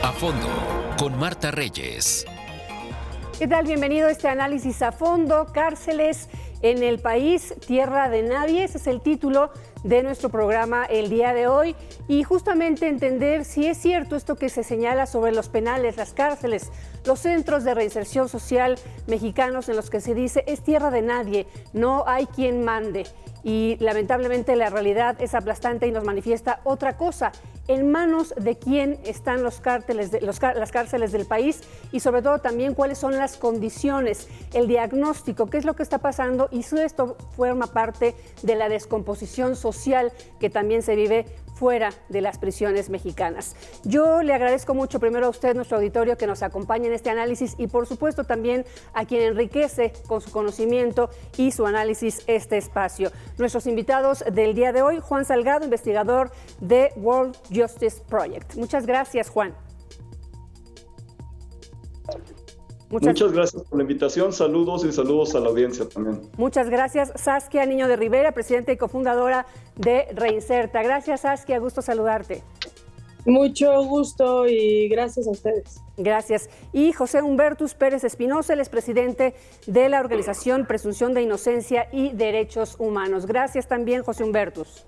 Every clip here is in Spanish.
A fondo, con Marta Reyes. ¿Qué tal? Bienvenido a este análisis a fondo. Cárceles en el país, tierra de nadie. Ese es el título de nuestro programa el día de hoy. Y justamente entender si es cierto esto que se señala sobre los penales, las cárceles, los centros de reinserción social mexicanos en los que se dice es tierra de nadie, no hay quien mande. Y lamentablemente la realidad es aplastante y nos manifiesta otra cosa. ¿En manos de quién están las cárceles del país? Y sobre todo también cuáles son las condiciones, el diagnóstico, qué es lo que está pasando y si esto forma parte de la descomposición social que también se vive fuera de las prisiones mexicanas. Yo le agradezco mucho primero a usted, nuestro auditorio, que nos acompañe en este análisis y por supuesto también a quien enriquece con su conocimiento y su análisis este espacio. Nuestros invitados del día de hoy, Juan Salgado, investigador de World Justice Project. Muchas gracias, Juan. Muchas gracias por la invitación, saludos y saludos a la audiencia también. Muchas gracias, Saskia Niño de Rivera, presidenta y cofundadora de Reinserta. Gracias, Saskia, gusto saludarte. Mucho gusto y gracias a ustedes. Gracias. Y José Humbertus Pérez Espinosa, el expresidente de la organización Presunción de Inocencia y Derechos Humanos. Gracias también, José Humbertus.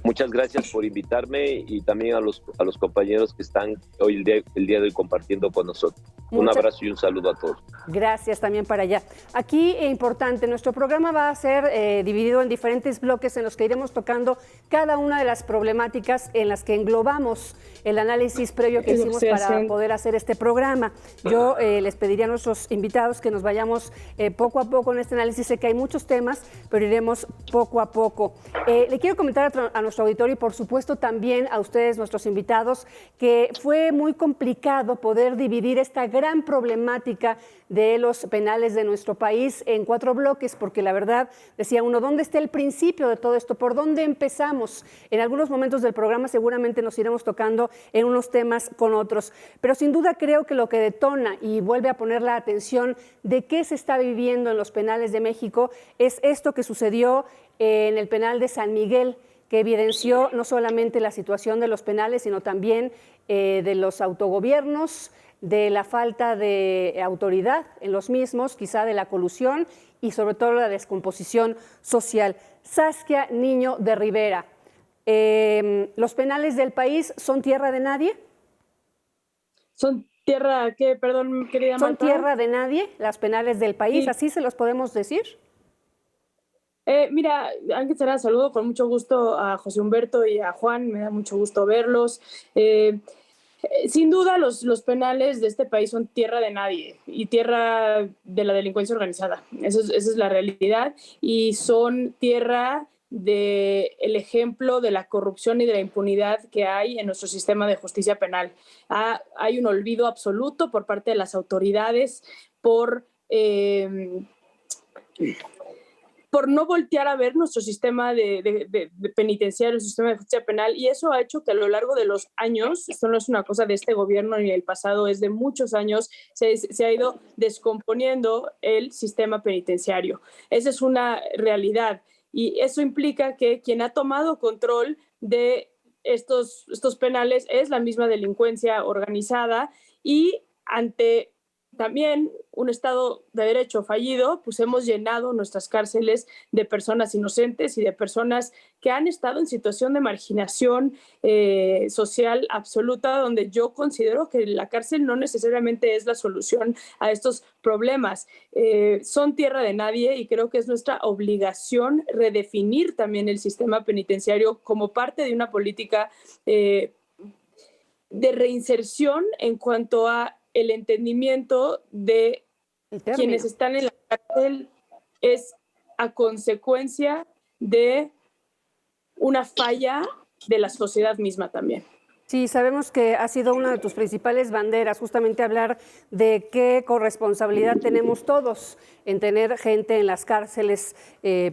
Muchas gracias por invitarme y también a los compañeros que están hoy el día de hoy compartiendo con nosotros. Un abrazo y un saludo a todos. Gracias también para allá. Aquí, importante, nuestro programa va a ser dividido en diferentes bloques en los que iremos tocando cada una de las problemáticas en las que englobamos el análisis previo que hicimos para poder hacer este programa. Yo les pediría a nuestros invitados que nos vayamos poco a poco en este análisis. Sé que hay muchos temas, pero iremos poco a poco. Le quiero comentar a nuestro auditorio y por supuesto también a ustedes, nuestros invitados, que fue muy complicado poder dividir esta gran problemática de los penales de nuestro país en 4 bloques, porque la verdad, decía uno, ¿dónde está el principio de todo esto? ¿Por dónde empezamos? En algunos momentos del programa seguramente nos iremos tocando en unos temas con otros, pero sin duda creo que lo que detona y vuelve a poner la atención de qué se está viviendo en los penales de México es esto que sucedió en el penal de San Miguel, que evidenció no solamente la situación de los penales, sino también de los autogobiernos, de la falta de autoridad en los mismos, quizá de la colusión y sobre todo la descomposición social. Saskia Niño de Rivera, ¿los penales del país son tierra de nadie? ¿Son tierra qué? Perdón, querida Marta. ¿Son tierra de nadie las penales del país? Sí. ¿Así se los podemos decir? Mira, antes de nada saludo con mucho gusto a José Humberto y a Juan, me da mucho gusto verlos. Sin duda los penales de este país son tierra de nadie y tierra de la delincuencia organizada. Esa es la realidad y son tierra del ejemplo de la corrupción y de la impunidad que hay en nuestro sistema de justicia penal. Hay un olvido absoluto por parte de las autoridades por no voltear a ver nuestro sistema de penitenciario, el sistema de justicia penal, y eso ha hecho que a lo largo de los años, esto no es una cosa de este gobierno ni del pasado, es de muchos años, se ha ido descomponiendo el sistema penitenciario. Esa es una realidad, y eso implica que quien ha tomado control de estos penales es la misma delincuencia organizada, y ante también un Estado de Derecho fallido, pues hemos llenado nuestras cárceles de personas inocentes y de personas que han estado en situación de marginación social absoluta, donde yo considero que la cárcel no necesariamente es la solución a estos problemas. Son tierra de nadie y creo que es nuestra obligación redefinir también el sistema penitenciario como parte de una política de reinserción en cuanto a el entendimiento de quienes están en la cárcel es a consecuencia de una falla de la sociedad misma también. Sí, sabemos que ha sido una de tus principales banderas, justamente hablar de qué corresponsabilidad tenemos todos en tener gente en las cárceles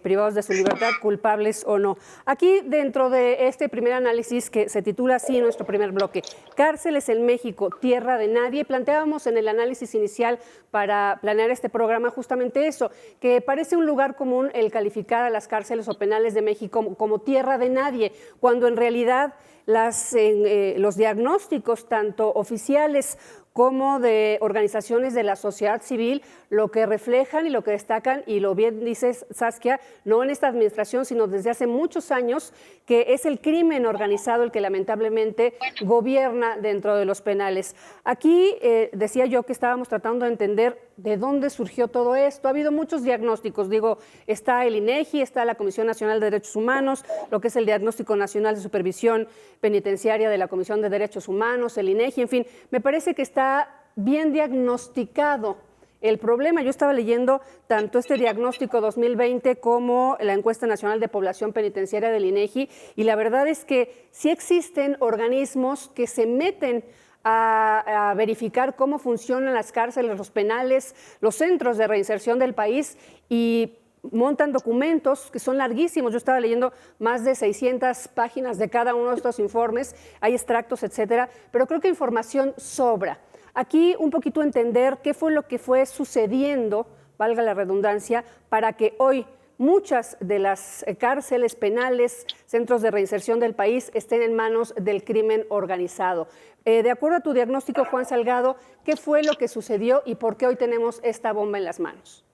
privados de su libertad, culpables o no. Aquí, dentro de este primer análisis que se titula así en nuestro primer bloque, Cárceles en México, tierra de nadie, planteábamos en el análisis inicial para planear este programa justamente eso, que parece un lugar común el calificar a las cárceles o penales de México como tierra de nadie, cuando en realidad los diagnósticos tanto oficiales como de organizaciones de la sociedad civil, lo que reflejan y lo que destacan, y lo bien dices, Saskia, no en esta administración, sino desde hace muchos años, que es el crimen organizado el que lamentablemente gobierna dentro de los penales. Aquí decía yo que estábamos tratando de entender de dónde surgió todo esto. Ha habido muchos diagnósticos, digo, está el INEGI, está la Comisión Nacional de Derechos Humanos, lo que es el Diagnóstico Nacional de Supervisión Penitenciaria de la Comisión de Derechos Humanos, el INEGI, en fin, me parece que está bien diagnosticado el problema. Yo estaba leyendo tanto este diagnóstico 2020 como la encuesta nacional de población penitenciaria del INEGI, y la verdad es que sí existen organismos que se meten a verificar cómo funcionan las cárceles, los penales, los centros de reinserción del país, y montan documentos que son larguísimos. Yo estaba leyendo más de 600 páginas de cada uno de estos informes, hay extractos, etcétera, pero creo que información sobra. Aquí un poquito entender qué fue lo que fue sucediendo, valga la redundancia, para que hoy muchas de las cárceles, penales, centros de reinserción del país estén en manos del crimen organizado. De acuerdo a tu diagnóstico, Juan Salgado, ¿qué fue lo que sucedió y por qué hoy tenemos esta bomba en las manos?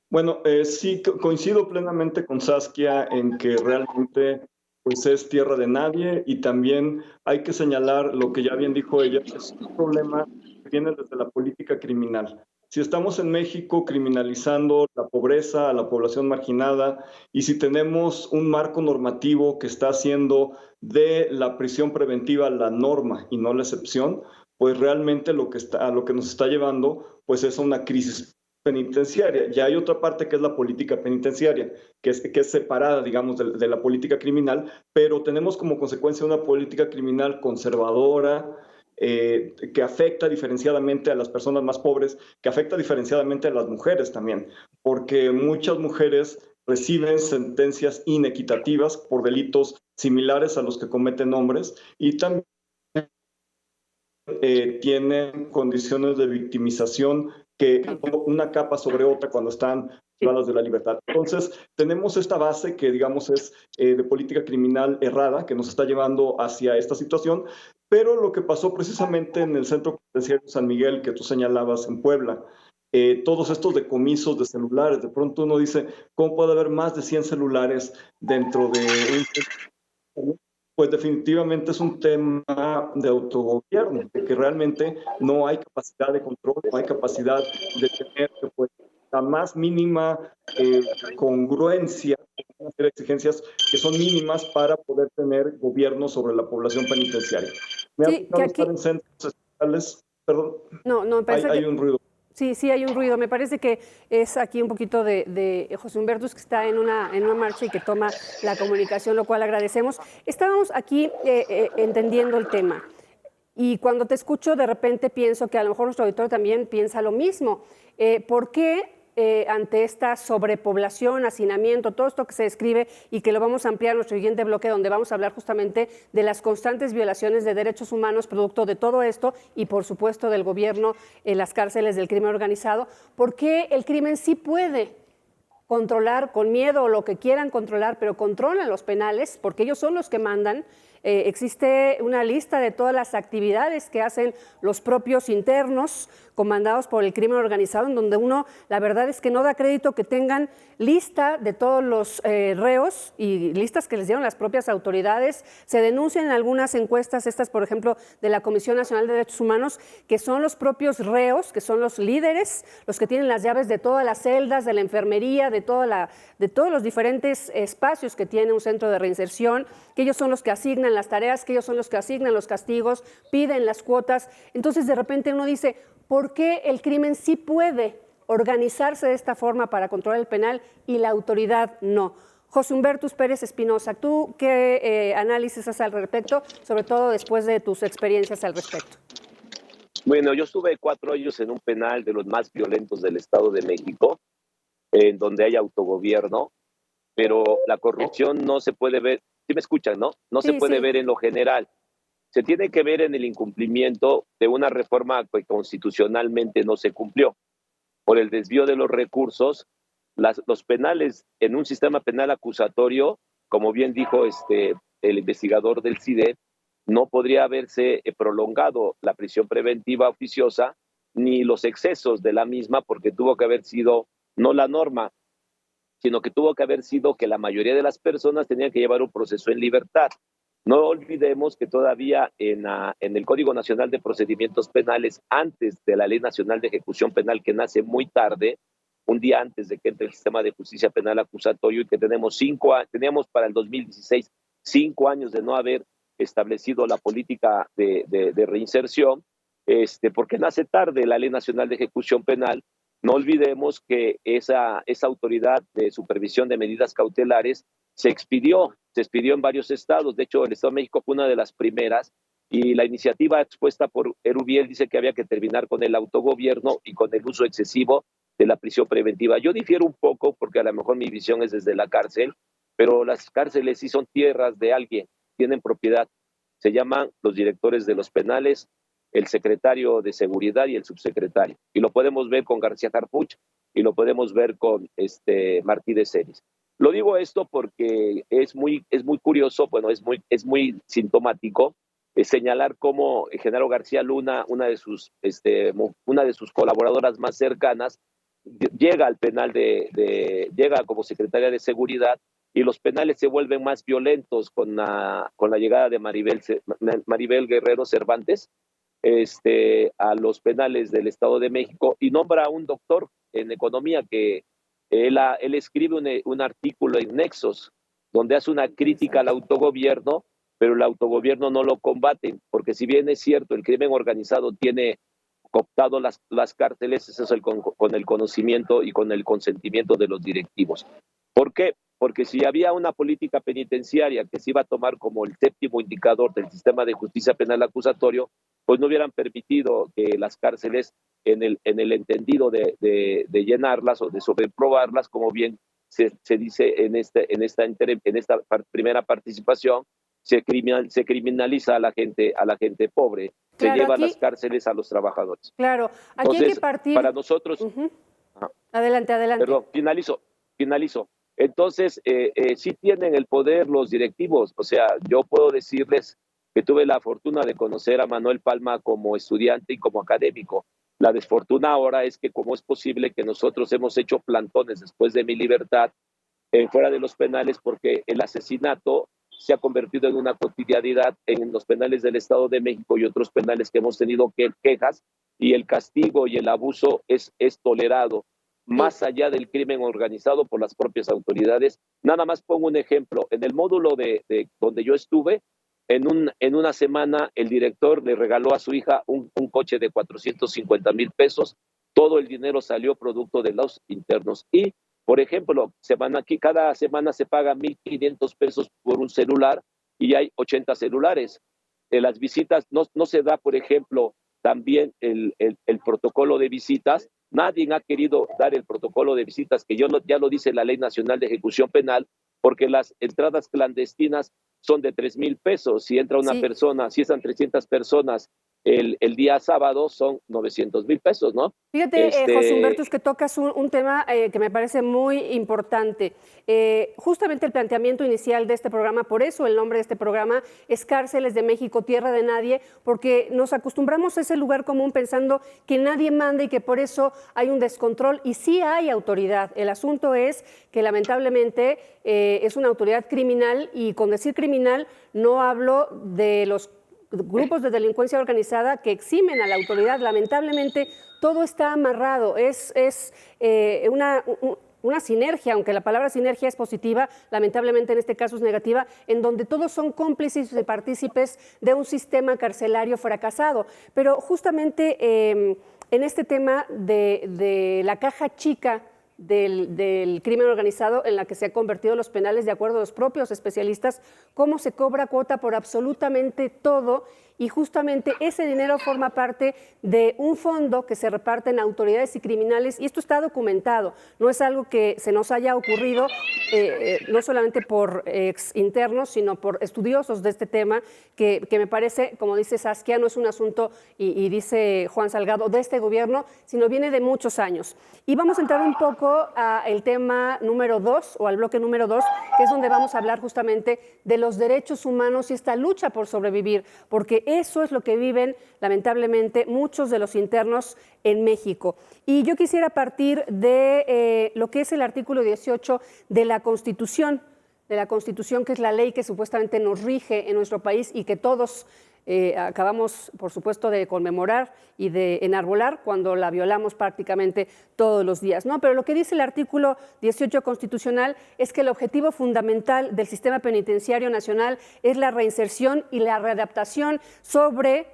Bueno, sí, coincido plenamente con Saskia en que realmente pues es tierra de nadie, y también hay que señalar lo que ya bien dijo ella, es un problema que viene desde la política criminal. Si estamos en México criminalizando la pobreza, a la población marginada, y si tenemos un marco normativo que está haciendo de la prisión preventiva la norma y no la excepción, pues realmente lo que nos está llevando pues es a una crisis penitenciaria. Ya hay otra parte que es la política penitenciaria, que es separada, digamos, de la política criminal, pero tenemos como consecuencia una política criminal conservadora, que afecta diferenciadamente a las personas más pobres, que afecta diferenciadamente a las mujeres también, porque muchas mujeres reciben sentencias inequitativas por delitos similares a los que cometen hombres, y también tienen condiciones de victimización que una capa sobre otra cuando están privadas de la libertad. Entonces, tenemos esta base que, digamos, es de política criminal errada, que nos está llevando hacia esta situación, pero lo que pasó precisamente en el Centro Penitenciario San Miguel, que tú señalabas en Puebla, todos estos decomisos de celulares, de pronto uno dice, ¿cómo puede haber más de 100 celulares dentro de un... Pues definitivamente es un tema de autogobierno, de que realmente no hay capacidad de control, no hay capacidad de tener pues, la más mínima congruencia, una serie de exigencias que son mínimas para poder tener gobierno sobre la población penitenciaria. Me ha tocado estar en centros especiales, perdón, no, me parece hay un ruido. Sí, hay un ruido. Me parece que es aquí un poquito de José Humberto, que está en una marcha y que toma la comunicación, lo cual agradecemos. Estábamos aquí entendiendo el tema, y cuando te escucho de repente pienso que a lo mejor nuestro auditorio también piensa lo mismo. ¿Por qué ante esta sobrepoblación, hacinamiento, todo esto que se describe, y que lo vamos a ampliar en nuestro siguiente bloque, donde vamos a hablar justamente de las constantes violaciones de derechos humanos producto de todo esto y, por supuesto, del gobierno en las cárceles del crimen organizado? ¿Por qué el crimen sí puede controlar con miedo o lo que quieran controlar, pero controlan los penales, porque ellos son los que mandan? Existe una lista de todas las actividades que hacen los propios internos comandados por el crimen organizado, en donde uno, la verdad es que no da crédito que tengan lista de todos los reos, y listas que les dieron las propias autoridades. Se denuncian en algunas encuestas, estas por ejemplo de la Comisión Nacional de Derechos Humanos, que son los propios reos, que son los líderes, los que tienen las llaves de todas las celdas, de la enfermería, de todos los diferentes espacios que tiene un centro de reinserción, que ellos son los que asignan las tareas, que ellos son los que asignan los castigos, piden las cuotas. Entonces de repente uno dice, ¿por qué el crimen sí puede organizarse de esta forma para controlar el penal y la autoridad no? José Humberto Pérez Espinosa, ¿tú qué análisis haces al respecto, sobre todo después de tus experiencias al respecto? Bueno, yo estuve 4 años en un penal de los más violentos del Estado de México, en donde hay autogobierno, pero la corrupción no se puede ver. ¿Sí me escuchan, no? No se puede ver en lo general. Se tiene que ver en el incumplimiento de una reforma que constitucionalmente no se cumplió. Por el desvío de los recursos, los penales en un sistema penal acusatorio, como bien dijo el investigador del CIDE, no podría haberse prolongado la prisión preventiva oficiosa ni los excesos de la misma, porque tuvo que haber sido no la norma, sino que tuvo que haber sido que la mayoría de las personas tenían que llevar un proceso en libertad. No olvidemos que todavía en el Código Nacional de Procedimientos Penales, antes de la Ley Nacional de Ejecución Penal, que nace muy tarde, un día antes de que entre el sistema de justicia penal acusatorio, y que teníamos para el 2016 5 años de no haber establecido la política de reinserción, porque nace tarde la Ley Nacional de Ejecución Penal. No olvidemos que esa autoridad de supervisión de medidas cautelares se expidió en varios estados. De hecho, el Estado de México fue una de las primeras, y la iniciativa expuesta por Erubiel dice que había que terminar con el autogobierno y con el uso excesivo de la prisión preventiva. Yo difiero un poco, porque a lo mejor mi visión es desde la cárcel, pero las cárceles sí son tierras de alguien, tienen propiedad. Se llaman los directores de los penales, el secretario de seguridad y el subsecretario. Y lo podemos ver con García Harfuch y lo podemos ver con Martí de Celis. Lo digo esto porque es muy curioso, bueno, es muy sintomático señalar cómo Genaro García Luna, una de sus colaboradoras más cercanas, llega al penal llega como secretaria de seguridad, y los penales se vuelven más violentos con la llegada de Maribel Guerrero Cervantes a los penales del Estado de México, y nombra a un doctor en economía que él escribe un artículo en Nexos donde hace una crítica al autogobierno, pero el autogobierno no lo combate, porque si bien es cierto, el crimen organizado tiene cooptado las cárceles, eso es con el conocimiento y con el consentimiento de los directivos. ¿Por qué? Porque si había una política penitenciaria que se iba a tomar como el séptimo indicador del sistema de justicia penal acusatorio, pues no hubieran permitido que las cárceles, en el entendido de llenarlas o de sobreprobarlas, como bien se dice en esta primera participación, se criminaliza a la gente pobre, claro, se lleva aquí, a las cárceles a los trabajadores. Claro, aquí Entonces, hay que partir. para nosotros. Adelante. Perdón, finalizo. Entonces, sí tienen el poder los directivos. O sea, yo puedo decirles que tuve la fortuna de conocer a Manuel Palma como estudiante y como académico. La desfortuna ahora es que cómo es posible que nosotros hemos hecho plantones después de mi libertad fuera de los penales, porque el asesinato se ha convertido en una cotidianidad en los penales del Estado de México y otros penales que hemos tenido quejas, y el castigo y el abuso es tolerado, más allá del crimen organizado por las propias autoridades. Nada más pongo un ejemplo. En el módulo de donde yo estuve, en una semana el director le regaló a su hija un coche de 450,000 pesos. Todo el dinero salió producto de los internos. Y, por ejemplo, cada semana se paga 1,500 pesos por un celular, y hay 80 celulares. Las visitas no se da, por ejemplo, también el protocolo de visitas. Nadie ha querido dar el protocolo de visitas, que ya lo dice la Ley Nacional de Ejecución Penal, porque las entradas clandestinas son de 3,000 pesos. Si entra una persona, si están 300 personas el día sábado, son 900,000 pesos, ¿no? Fíjate, José Humberto, es que tocas un tema que me parece muy importante. Justamente el planteamiento inicial de este programa, por eso el nombre de este programa es Cárceles de México, Tierra de Nadie, porque nos acostumbramos a ese lugar común pensando que nadie manda y que por eso hay un descontrol, y sí hay autoridad. El asunto es que lamentablemente es una autoridad criminal, y con decir criminal no hablo de los grupos de delincuencia organizada que eximen a la autoridad. Lamentablemente todo está amarrado, es una sinergia, aunque la palabra sinergia es positiva, lamentablemente en este caso es negativa, en donde todos son cómplices y partícipes de un sistema carcelario fracasado. Pero justamente en este tema de la caja chica del crimen organizado, en la que se han convertido los penales, de acuerdo a los propios especialistas, cómo se cobra cuota por absolutamente todo, y justamente ese dinero forma parte de un fondo que se reparte en autoridades y criminales, y esto está documentado, no es algo que se nos haya ocurrido no solamente por ex internos, sino por estudiosos de este tema, que me parece, como dice Saskia, no es un asunto, y dice Juan Salgado, de este gobierno, sino viene de muchos años. Y vamos a entrar un poco al tema número 2, o al bloque número 2, que es donde vamos a hablar justamente de los derechos humanos y esta lucha por sobrevivir, porque eso es lo que viven, lamentablemente, muchos de los internos en México. Y yo quisiera partir de lo que es el artículo 18 de la Constitución, que es la ley que supuestamente nos rige en nuestro país y que todos acabamos, por supuesto, de conmemorar y de enarbolar cuando la violamos prácticamente todos los días, ¿no? Pero lo que dice el artículo 18 constitucional es que el objetivo fundamental del sistema penitenciario nacional es la reinserción y la readaptación sobre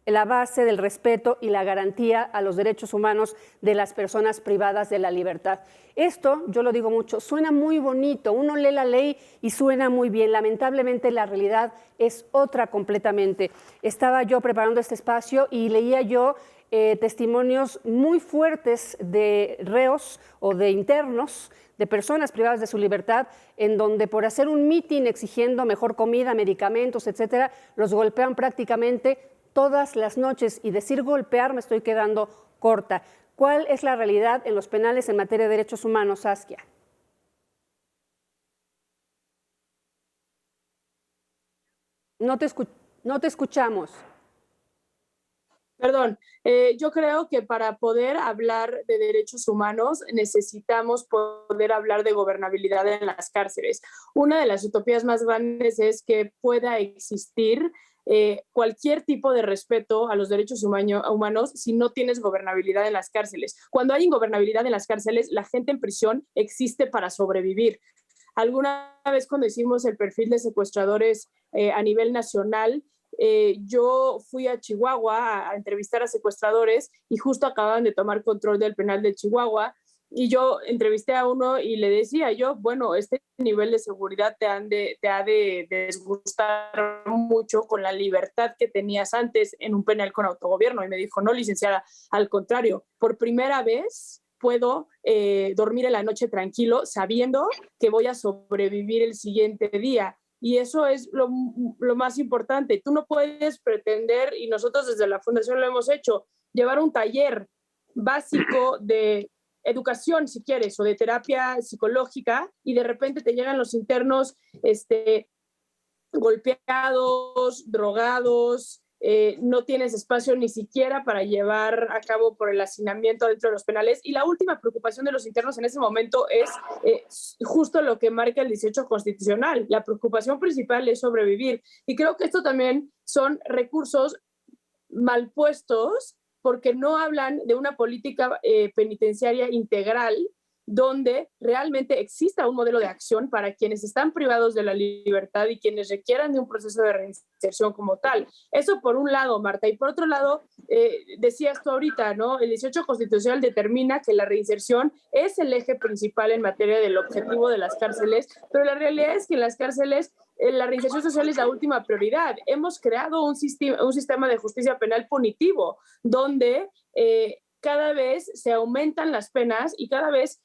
la base del respeto y la garantía a los derechos humanos de las personas privadas de la libertad. Esto, yo lo digo mucho, suena muy bonito, uno lee la ley y suena muy bien. Lamentablemente la realidad es otra completamente. Estaba yo preparando este espacio y leía yo testimonios muy fuertes de reos o de internos, de personas privadas de su libertad, en donde por hacer un mitin exigiendo mejor comida, medicamentos, etcétera, los golpean prácticamente todas las noches, y decir golpear me estoy quedando corta. ¿Cuál es la realidad en los penales en materia de derechos humanos, Saskia? No te escuchamos. Perdón, yo creo que para poder hablar de derechos humanos necesitamos poder hablar de gobernabilidad en las cárceles. Una de las utopías más grandes es que pueda existir cualquier tipo de respeto a los derechos humanos si no tienes gobernabilidad en las cárceles. Cuando hay ingobernabilidad en las cárceles, la gente en prisión existe para sobrevivir. Alguna vez cuando hicimos el perfil de secuestradores a nivel nacional, yo fui a Chihuahua a entrevistar a secuestradores y justo acababan de tomar control del penal de Chihuahua. Y yo entrevisté a uno y le decía yo, bueno, este nivel de seguridad te ha de disgustar mucho con la libertad que tenías antes en un penal con autogobierno. Y me dijo, no, licenciada, al contrario, por primera vez puedo dormir en la noche tranquilo sabiendo que voy a sobrevivir el siguiente día. Y eso es lo más importante. Tú no puedes pretender, y nosotros desde la Fundación lo hemos hecho, llevar un taller básico de educación, si quieres, o de terapia psicológica, y de repente te llegan los internos golpeados, drogados, no tienes espacio ni siquiera para llevar a cabo por el hacinamiento dentro de los penales. Y la última preocupación de los internos en ese momento es justo lo que marca el 18 constitucional. La preocupación principal es sobrevivir. Y creo que esto también son recursos mal puestos porque no hablan de una política penitenciaria integral donde realmente exista un modelo de acción para quienes están privados de la libertad y quienes requieran de un proceso de reinserción como tal. Eso por un lado, Marta. Y por otro lado, decías tú ahorita, ¿no? El 18 constitucional determina que la reinserción es el eje principal en materia del objetivo de las cárceles, pero la realidad es que en las cárceles la reinserción social es la última prioridad. Hemos creado un sistema de justicia penal punitivo, donde cada vez se aumentan las penas y cada vez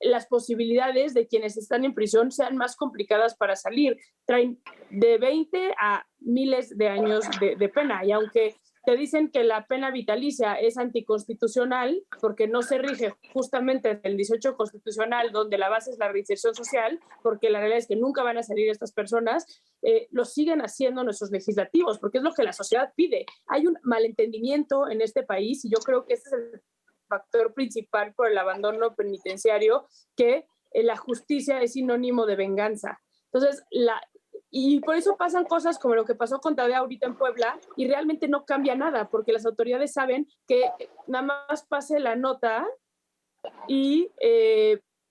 las posibilidades de quienes están en prisión sean más complicadas para salir. Traen de 20 a miles de años de pena. Y aunque te dicen que la pena vitalicia es anticonstitucional porque no se rige justamente en el 18 constitucional, donde la base es la reinserción social, porque la realidad es que nunca van a salir estas personas, lo siguen haciendo nuestros legislativos, porque es lo que la sociedad pide. Hay un malentendimiento en este país y yo creo que este es el factor principal por el abandono penitenciario, que la justicia es sinónimo de venganza. Entonces, y por eso pasan cosas como lo que pasó con Tadeo ahorita en Puebla y realmente no cambia nada porque las autoridades saben que nada más pase la nota y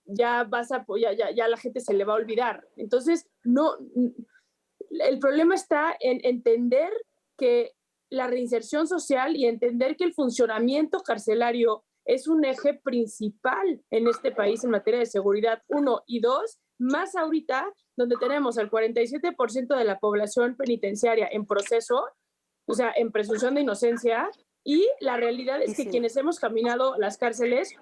ya la gente se le va a olvidar. Entonces, el problema está en entender que la reinserción social y entender que el funcionamiento carcelario es un eje principal en este país en materia de seguridad, 1, y 2, más ahorita donde tenemos el 47% de la población penitenciaria en proceso o sea, en presunción de inocencia, y la realidad es que quienes hemos caminado las cárceles,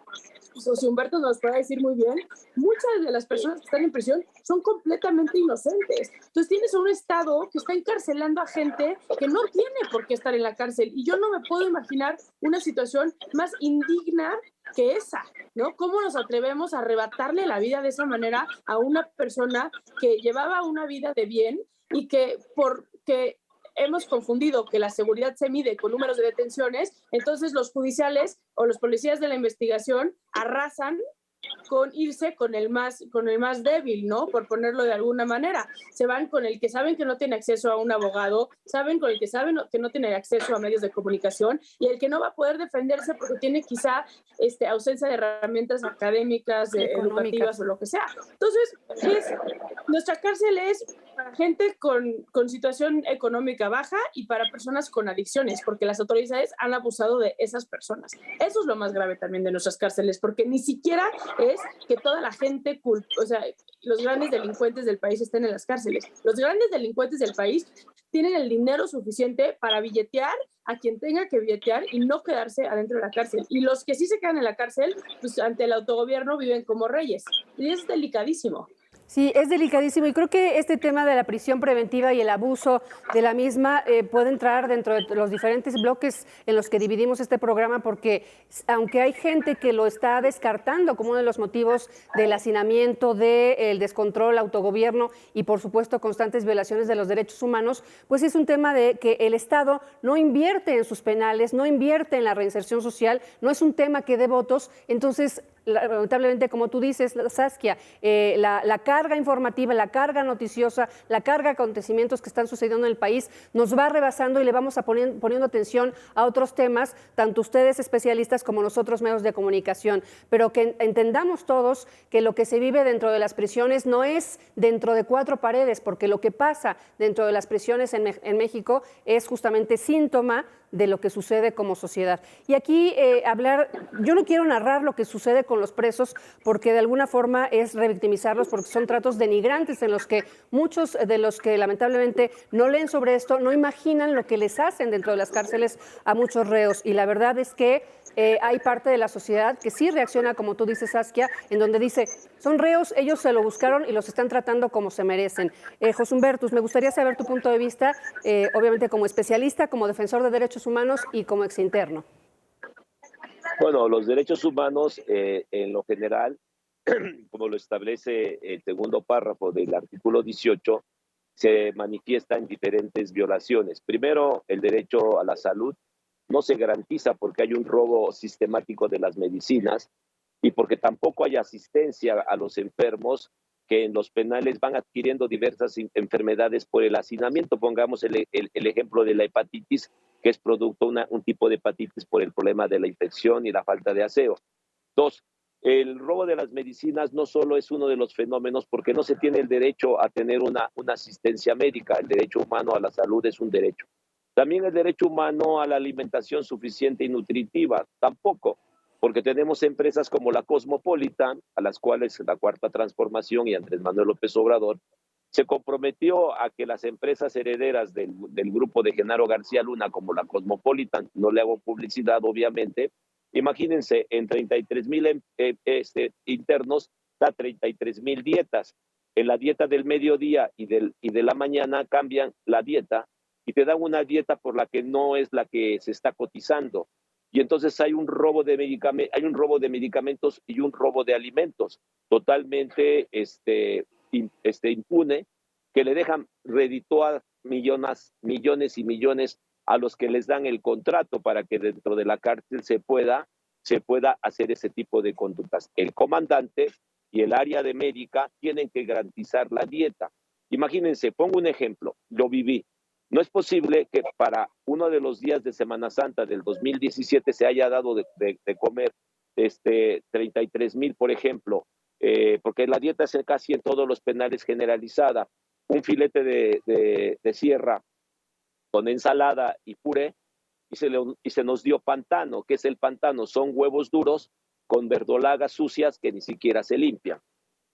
José Humberto nos puede decir muy bien, muchas de las personas que están en prisión son completamente inocentes. Entonces tienes un Estado que está encarcelando a gente que no tiene por qué estar en la cárcel. Y yo no me puedo imaginar una situación más indigna que esa, ¿no? ¿Cómo nos atrevemos a arrebatarle la vida de esa manera a una persona que llevaba una vida de bien y que porque hemos confundido que la seguridad se mide con números de detenciones, entonces los judiciales o los policías de la investigación arrasan con irse con el más débil, ¿no? Por ponerlo de alguna manera. Se van con el que saben que no tiene acceso a un abogado, saben con el que saben que no tiene acceso a medios de comunicación y el que no va a poder defenderse porque tiene quizá ausencia de herramientas académicas, educativas o lo que sea. Entonces, nuestra cárcel es para gente con situación económica baja y para personas con adicciones, porque las autoridades han abusado de esas personas. Eso es lo más grave también de nuestras cárceles, porque ni siquiera es que toda la gente, o sea, los grandes delincuentes del país estén en las cárceles. Los grandes delincuentes del país tienen el dinero suficiente para billetear a quien tenga que billetear y no quedarse adentro de la cárcel. Y los que sí se quedan en la cárcel, pues ante el autogobierno viven como reyes. Y es delicadísimo. Sí, es delicadísimo y creo que este tema de la prisión preventiva y el abuso de la misma puede entrar dentro de los diferentes bloques en los que dividimos este programa, porque aunque hay gente que lo está descartando como uno de los motivos del hacinamiento, del descontrol, autogobierno y por supuesto constantes violaciones de los derechos humanos, pues es un tema de que el Estado no invierte en sus penales, no invierte en la reinserción social, no es un tema que dé votos, entonces lamentablemente, como tú dices, Saskia, la carga informativa, la carga noticiosa, la carga de acontecimientos que están sucediendo en el país nos va rebasando y le vamos a poniendo atención a otros temas, tanto ustedes especialistas como nosotros medios de comunicación, pero que entendamos todos que lo que se vive dentro de las prisiones no es dentro de cuatro paredes, porque lo que pasa dentro de las prisiones en México es justamente síntoma de lo que sucede como sociedad. Y aquí yo no quiero narrar lo que sucede con los presos porque de alguna forma es revictimizarlos porque son tratos denigrantes en los que muchos de los que lamentablemente no leen sobre esto no imaginan lo que les hacen dentro de las cárceles a muchos reos. Y la verdad es que hay parte de la sociedad que sí reacciona, como tú dices, Saskia, en donde dice, son reos, ellos se lo buscaron y los están tratando como se merecen. José Humbertus, me gustaría saber tu punto de vista, obviamente como especialista, como defensor de derechos humanos y como exinterno. Bueno, los derechos humanos en lo general, como lo establece el segundo párrafo del artículo 18, se manifiesta en diferentes violaciones. Primero, el derecho a la salud no se garantiza porque hay un robo sistemático de las medicinas y porque tampoco hay asistencia a los enfermos que en los penales van adquiriendo diversas enfermedades por el hacinamiento. Pongamos el ejemplo de la hepatitis, que es producto de un tipo de hepatitis por el problema de la infección y la falta de aseo. Dos, el robo de las medicinas no solo es uno de los fenómenos porque no se tiene el derecho a tener una asistencia médica. El derecho humano a la salud es un derecho. También el derecho humano a la alimentación suficiente y nutritiva, tampoco, porque tenemos empresas como la Cosmopolitan, a las cuales la Cuarta Transformación y Andrés Manuel López Obrador se comprometió a que las empresas herederas del grupo de Genaro García Luna, como la Cosmopolitan, no le hago publicidad obviamente, imagínense, en 33,000 internos da 33,000 dietas. En la dieta del mediodía y de la mañana cambian la dieta y te dan una dieta por la que no es la que se está cotizando. Y entonces hay un robo de medicamentos y un robo de alimentos totalmente impune, que le dejan redituar millones y millones a los que les dan el contrato para que dentro de la cárcel se pueda hacer ese tipo de conductas. El comandante y el área de médica tienen que garantizar la dieta. Imagínense, pongo un ejemplo, lo viví. No es posible que para uno de los días de Semana Santa del 2017 se haya dado de comer 33,000, por ejemplo, porque la dieta es casi en todos los penales generalizada. Un filete de sierra con ensalada y puré y se nos dio pantano. ¿Qué es el pantano? Son huevos duros con verdolagas sucias que ni siquiera se limpian.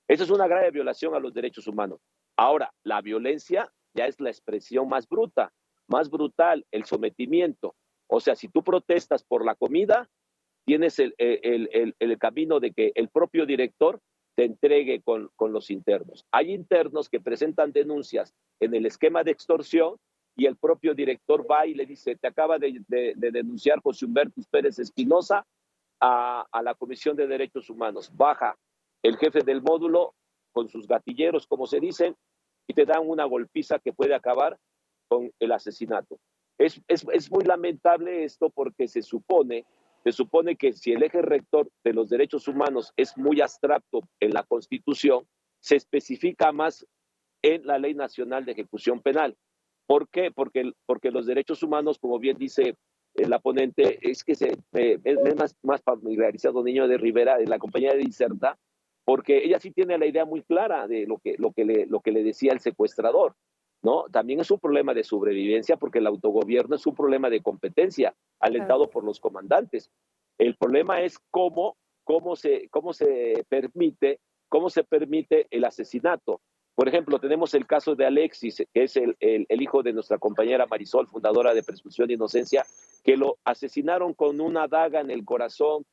Eso es una grave violación a los derechos humanos. Ahora, la violencia ya es la expresión más bruta. más brutal, el sometimiento. O sea, si tú protestas por la comida, tienes el camino de que el propio director te entregue con los internos. Hay internos que presentan denuncias en el esquema de extorsión y el propio director va y le dice, te acaba de denunciar José Humberto Pérez Espinosa a la Comisión de Derechos Humanos. Baja el jefe del módulo con sus gatilleros, como se dicen, y te dan una golpiza que puede acabar con el asesinato. Es muy lamentable esto porque se supone que si el eje rector de los derechos humanos es muy abstracto en la Constitución, se especifica más en la Ley Nacional de Ejecución Penal. ¿Por qué? Porque los derechos humanos, como bien dice la ponente, es que es más familiarizado Niño de Rivera, de la compañía de Diserta, porque ella sí tiene la idea muy clara de lo que le decía el secuestrador, ¿no? También es un problema de sobrevivencia porque el autogobierno es un problema de competencia alentado por los comandantes. El problema es cómo se permite el asesinato. Por ejemplo, tenemos el caso de Alexis, que es el hijo de nuestra compañera Marisol, fundadora de Presunción de Inocencia, que lo asesinaron con una daga en el corazón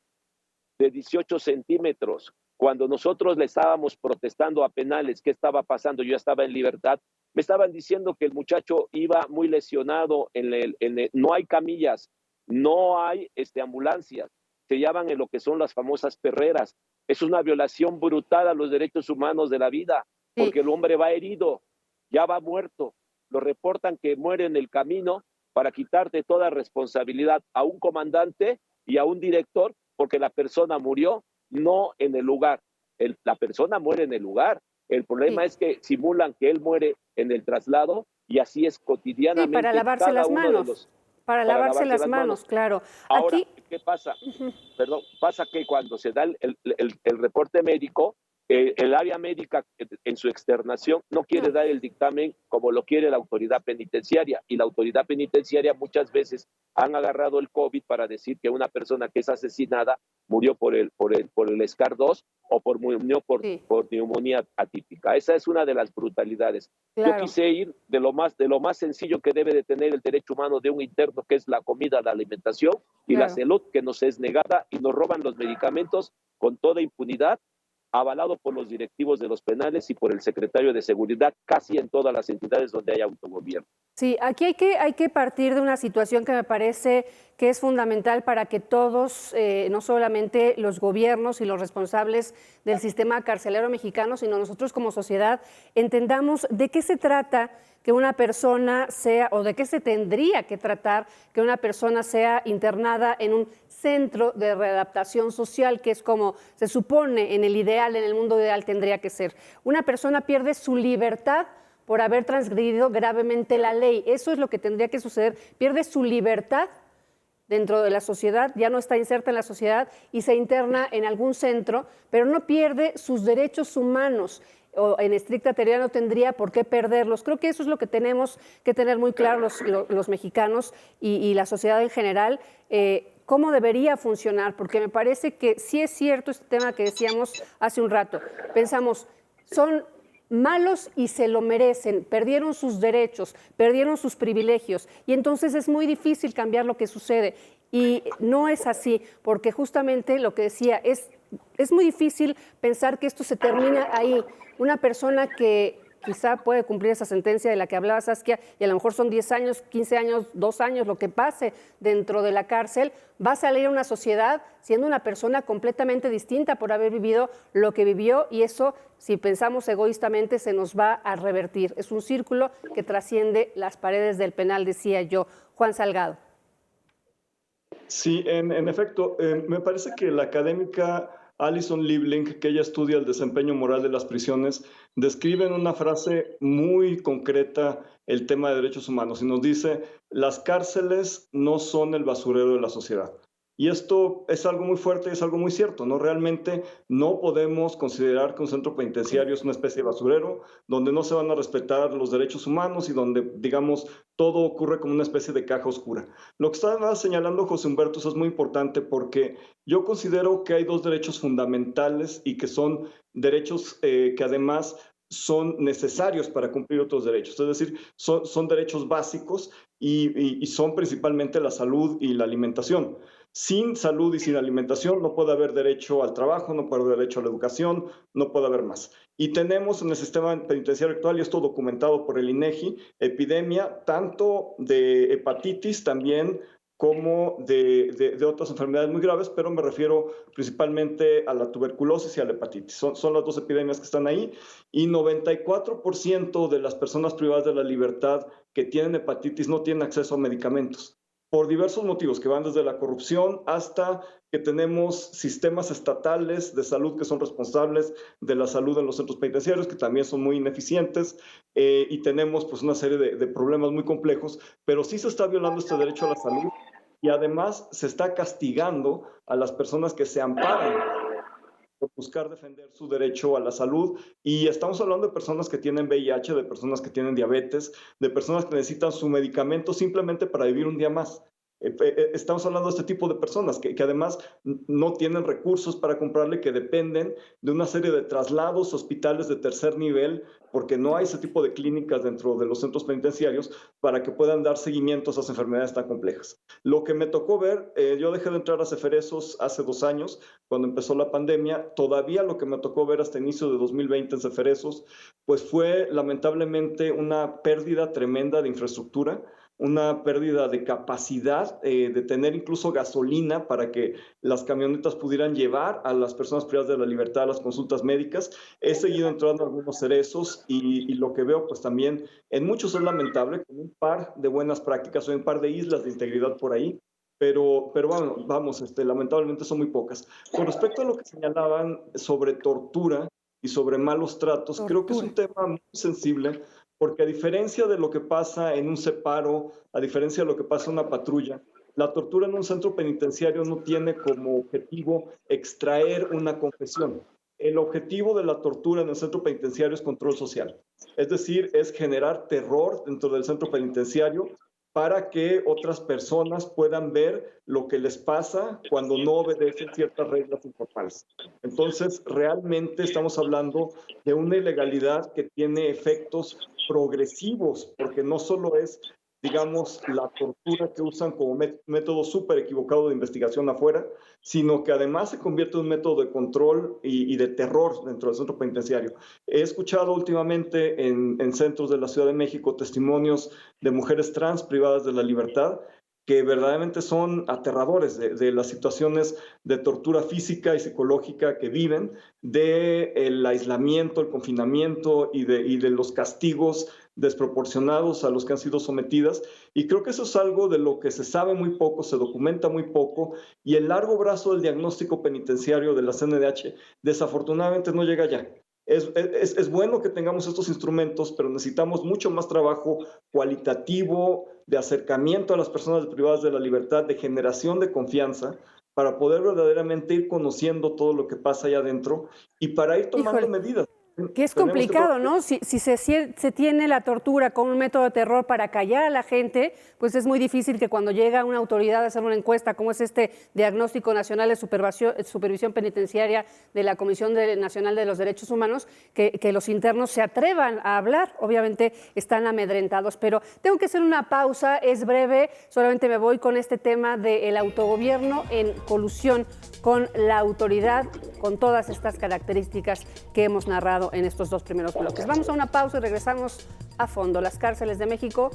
de 18 centímetros. Cuando nosotros le estábamos protestando a penales qué estaba pasando, yo estaba en libertad, me estaban diciendo que el muchacho iba muy lesionado, no hay camillas, no hay ambulancias, se llaman en lo que son las famosas perreras. Es una violación brutal a los derechos humanos de la vida, porque el hombre va herido, ya va muerto, lo reportan que muere en el camino para quitarte toda responsabilidad a un comandante y a un director, porque la persona murió no en el lugar, la persona muere en el lugar. El problema es que simulan que él muere en el traslado y así es cotidianamente. Para lavarse las manos. Para lavarse las manos, claro. Ahora, ¿qué pasa? Perdón, pasa que cuando se da el reporte médico, el área médica en su externación no quiere dar el dictamen como lo quiere la autoridad penitenciaria, y la autoridad penitenciaria muchas veces han agarrado el COVID para decir que una persona que es asesinada murió por el SCAR-2 o murió por neumonía atípica. Esa es una de las brutalidades. Yo quise ir de lo más sencillo que debe de tener el derecho humano de un interno, que es la comida, la alimentación y la salud, que nos es negada, y nos roban los medicamentos con toda impunidad, avalado por los directivos de los penales y por el secretario de Seguridad, casi en todas las entidades donde hay autogobierno. Sí, aquí hay que partir de una situación que me parece que es fundamental para que todos, no solamente los gobiernos y los responsables del sistema carcelario mexicano, sino nosotros como sociedad, entendamos de qué se trata que una persona sea, o de qué se tendría que tratar que una persona sea internada en un centro de readaptación social, que es como se supone en el ideal, en el mundo ideal tendría que ser. Una persona pierde su libertad por haber transgredido gravemente la ley. Eso es lo que tendría que suceder. Pierde su libertad dentro de la sociedad, ya no está inserta en la sociedad y se interna en algún centro, pero no pierde sus derechos humanos, o en estricta teoría no tendría por qué perderlos. Creo que eso es lo que tenemos que tener muy claro los mexicanos y la sociedad en general, cómo debería funcionar, porque me parece que sí es cierto este tema que decíamos hace un rato. Pensamos, son malos y se lo merecen, perdieron sus derechos, perdieron sus privilegios, y entonces es muy difícil cambiar lo que sucede. Y no es así, porque justamente lo que decía, es muy difícil pensar que esto se termina ahí. Una persona que quizá puede cumplir esa sentencia de la que hablaba Saskia, y a lo mejor son 10 años, 15 años, 2 años, lo que pase dentro de la cárcel, va a salir a una sociedad siendo una persona completamente distinta por haber vivido lo que vivió, y eso, si pensamos egoístamente, se nos va a revertir. Es un círculo que trasciende las paredes del penal, decía yo. Juan Salgado. Sí, en efecto, me parece que la académica Alison Liebling, que ella estudia el desempeño moral de las prisiones, describe en una frase muy concreta el tema de derechos humanos y nos dice: las cárceles no son el basurero de la sociedad. Y esto es algo muy fuerte y es algo muy cierto, ¿no? Realmente no podemos considerar que un centro penitenciario es una especie de basurero donde no se van a respetar los derechos humanos y donde, digamos, todo ocurre como una especie de caja oscura. Lo que estaba señalando José Humberto es muy importante porque yo considero que hay dos derechos fundamentales y que son derechos que además son necesarios para cumplir otros derechos. Es decir, son derechos básicos y son principalmente la salud y la alimentación. Sin salud y sin alimentación no puede haber derecho al trabajo, no puede haber derecho a la educación, no puede haber más. Y tenemos en el sistema penitenciario actual, y esto documentado por el INEGI, epidemia tanto de hepatitis también como de otras enfermedades muy graves, pero me refiero principalmente a la tuberculosis y a la hepatitis. Son las dos epidemias que están ahí, y 94% de las personas privadas de la libertad que tienen hepatitis no tienen acceso a medicamentos por diversos motivos, que van desde la corrupción hasta que tenemos sistemas estatales de salud que son responsables de la salud en los centros penitenciarios, que también son muy ineficientes, y tenemos pues una serie de problemas muy complejos, pero sí se está violando este derecho a la salud y además se está castigando a las personas que se amparan por buscar defender su derecho a la salud. Y estamos hablando de personas que tienen VIH, de personas que tienen diabetes, de personas que necesitan su medicamento simplemente para vivir un día más. Estamos hablando de este tipo de personas que además no tienen recursos para comprarle, que dependen de una serie de traslados, hospitales de tercer nivel, porque no hay ese tipo de clínicas dentro de los centros penitenciarios para que puedan dar seguimiento a esas enfermedades tan complejas. Lo que me tocó ver, yo dejé de entrar a Ceferesos hace 2 años, cuando empezó la pandemia. Todavía lo que me tocó ver hasta inicio de 2020 en Ceferesos, pues fue lamentablemente una pérdida tremenda de infraestructura, una pérdida de capacidad de tener incluso gasolina para que las camionetas pudieran llevar a las personas privadas de la libertad a las consultas médicas. He seguido entrando a algunos cerezos y lo que veo pues también en muchos es lamentable, con un par de buenas prácticas o un par de islas de integridad por ahí, pero bueno, vamos, lamentablemente son muy pocas. Con respecto a lo que señalaban sobre tortura y sobre malos tratos, creo que es un tema muy sensible, porque a diferencia de lo que pasa en un separo, a diferencia de lo que pasa en una patrulla, la tortura en un centro penitenciario no tiene como objetivo extraer una confesión. El objetivo de la tortura en el centro penitenciario es control social. Es decir, es generar terror dentro del centro penitenciario para que otras personas puedan ver lo que les pasa cuando no obedecen ciertas reglas informales. Entonces, realmente estamos hablando de una ilegalidad que tiene efectos progresivos, porque no solo es, digamos, la tortura que usan como método súper equivocado de investigación afuera, sino que además se convierte en un método de control y de terror dentro del centro penitenciario. He escuchado últimamente en centros de la Ciudad de México testimonios de mujeres trans privadas de la libertad que verdaderamente son aterradores de las situaciones de tortura física y psicológica que viven, del aislamiento, el confinamiento y de los castigos desproporcionados a los que han sido sometidas. Y creo que eso es algo de lo que se sabe muy poco, se documenta muy poco, y el largo brazo del diagnóstico penitenciario de la CNDH desafortunadamente no llega allá. Es bueno que tengamos estos instrumentos, pero necesitamos mucho más trabajo cualitativo, de acercamiento a las personas privadas de la libertad, de generación de confianza, para poder verdaderamente ir conociendo todo lo que pasa allá adentro y para ir tomando medidas. Que es complicado, ¿no? Si se tiene la tortura como un método de terror para callar a la gente, pues es muy difícil que cuando llega una autoridad a hacer una encuesta, como es este Diagnóstico Nacional de Supervisión Penitenciaria de la Comisión Nacional de los Derechos Humanos, que los internos se atrevan a hablar. Obviamente están amedrentados, pero tengo que hacer una pausa, es breve, solamente me voy con este tema del autogobierno en colusión con la autoridad, con todas estas características que hemos narrado en estos 2 primeros bloques. Vamos a una pausa y regresamos a fondo. Las cárceles de México,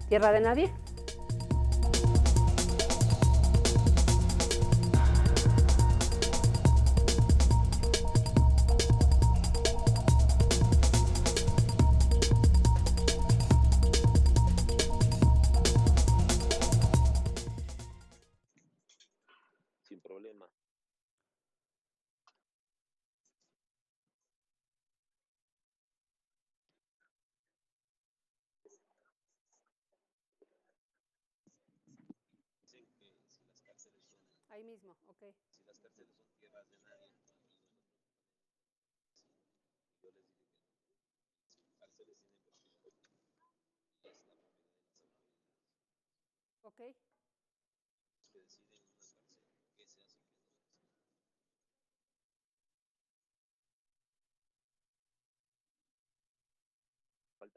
tierra de nadie. Sin problema. Ahí mismo, ok. Si las cárceles son tierras de nadie, yo les digo que no. Cárceles tienen propiedad y es la propiedad de las autoridades. Ok. Que deciden en una cárcel qué se hace.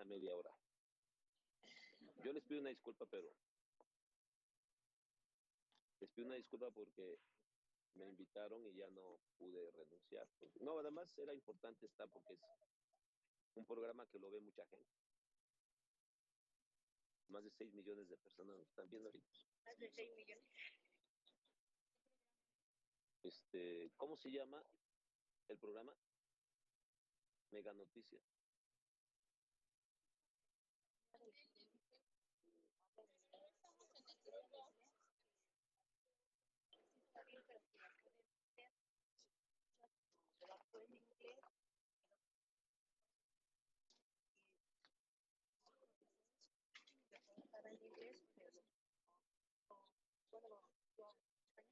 media hora. Yo les pido una disculpa, pero les pido una disculpa porque me invitaron y ya no pude renunciar. No, además era importante estar porque es un programa que lo ve mucha gente. Más de 6 millones de personas nos están viendo ahorita. Más de 6 millones. ¿Cómo se llama el programa? Mega Noticias.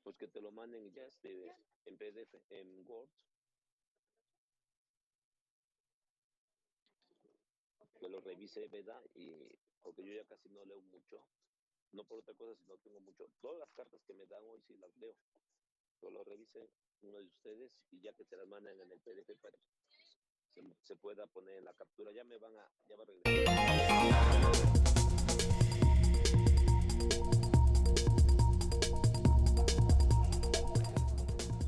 Pues que te lo manden ya en PDF, en Word. Que lo revise, ¿verdad? Y porque yo ya casi no leo mucho, no por otra cosa, sino tengo mucho. Todas las cartas que me dan hoy sí las leo. Yo lo revise uno de ustedes y ya que te las mandan en el PDF para que se pueda poner en la captura. Ya va a regresar.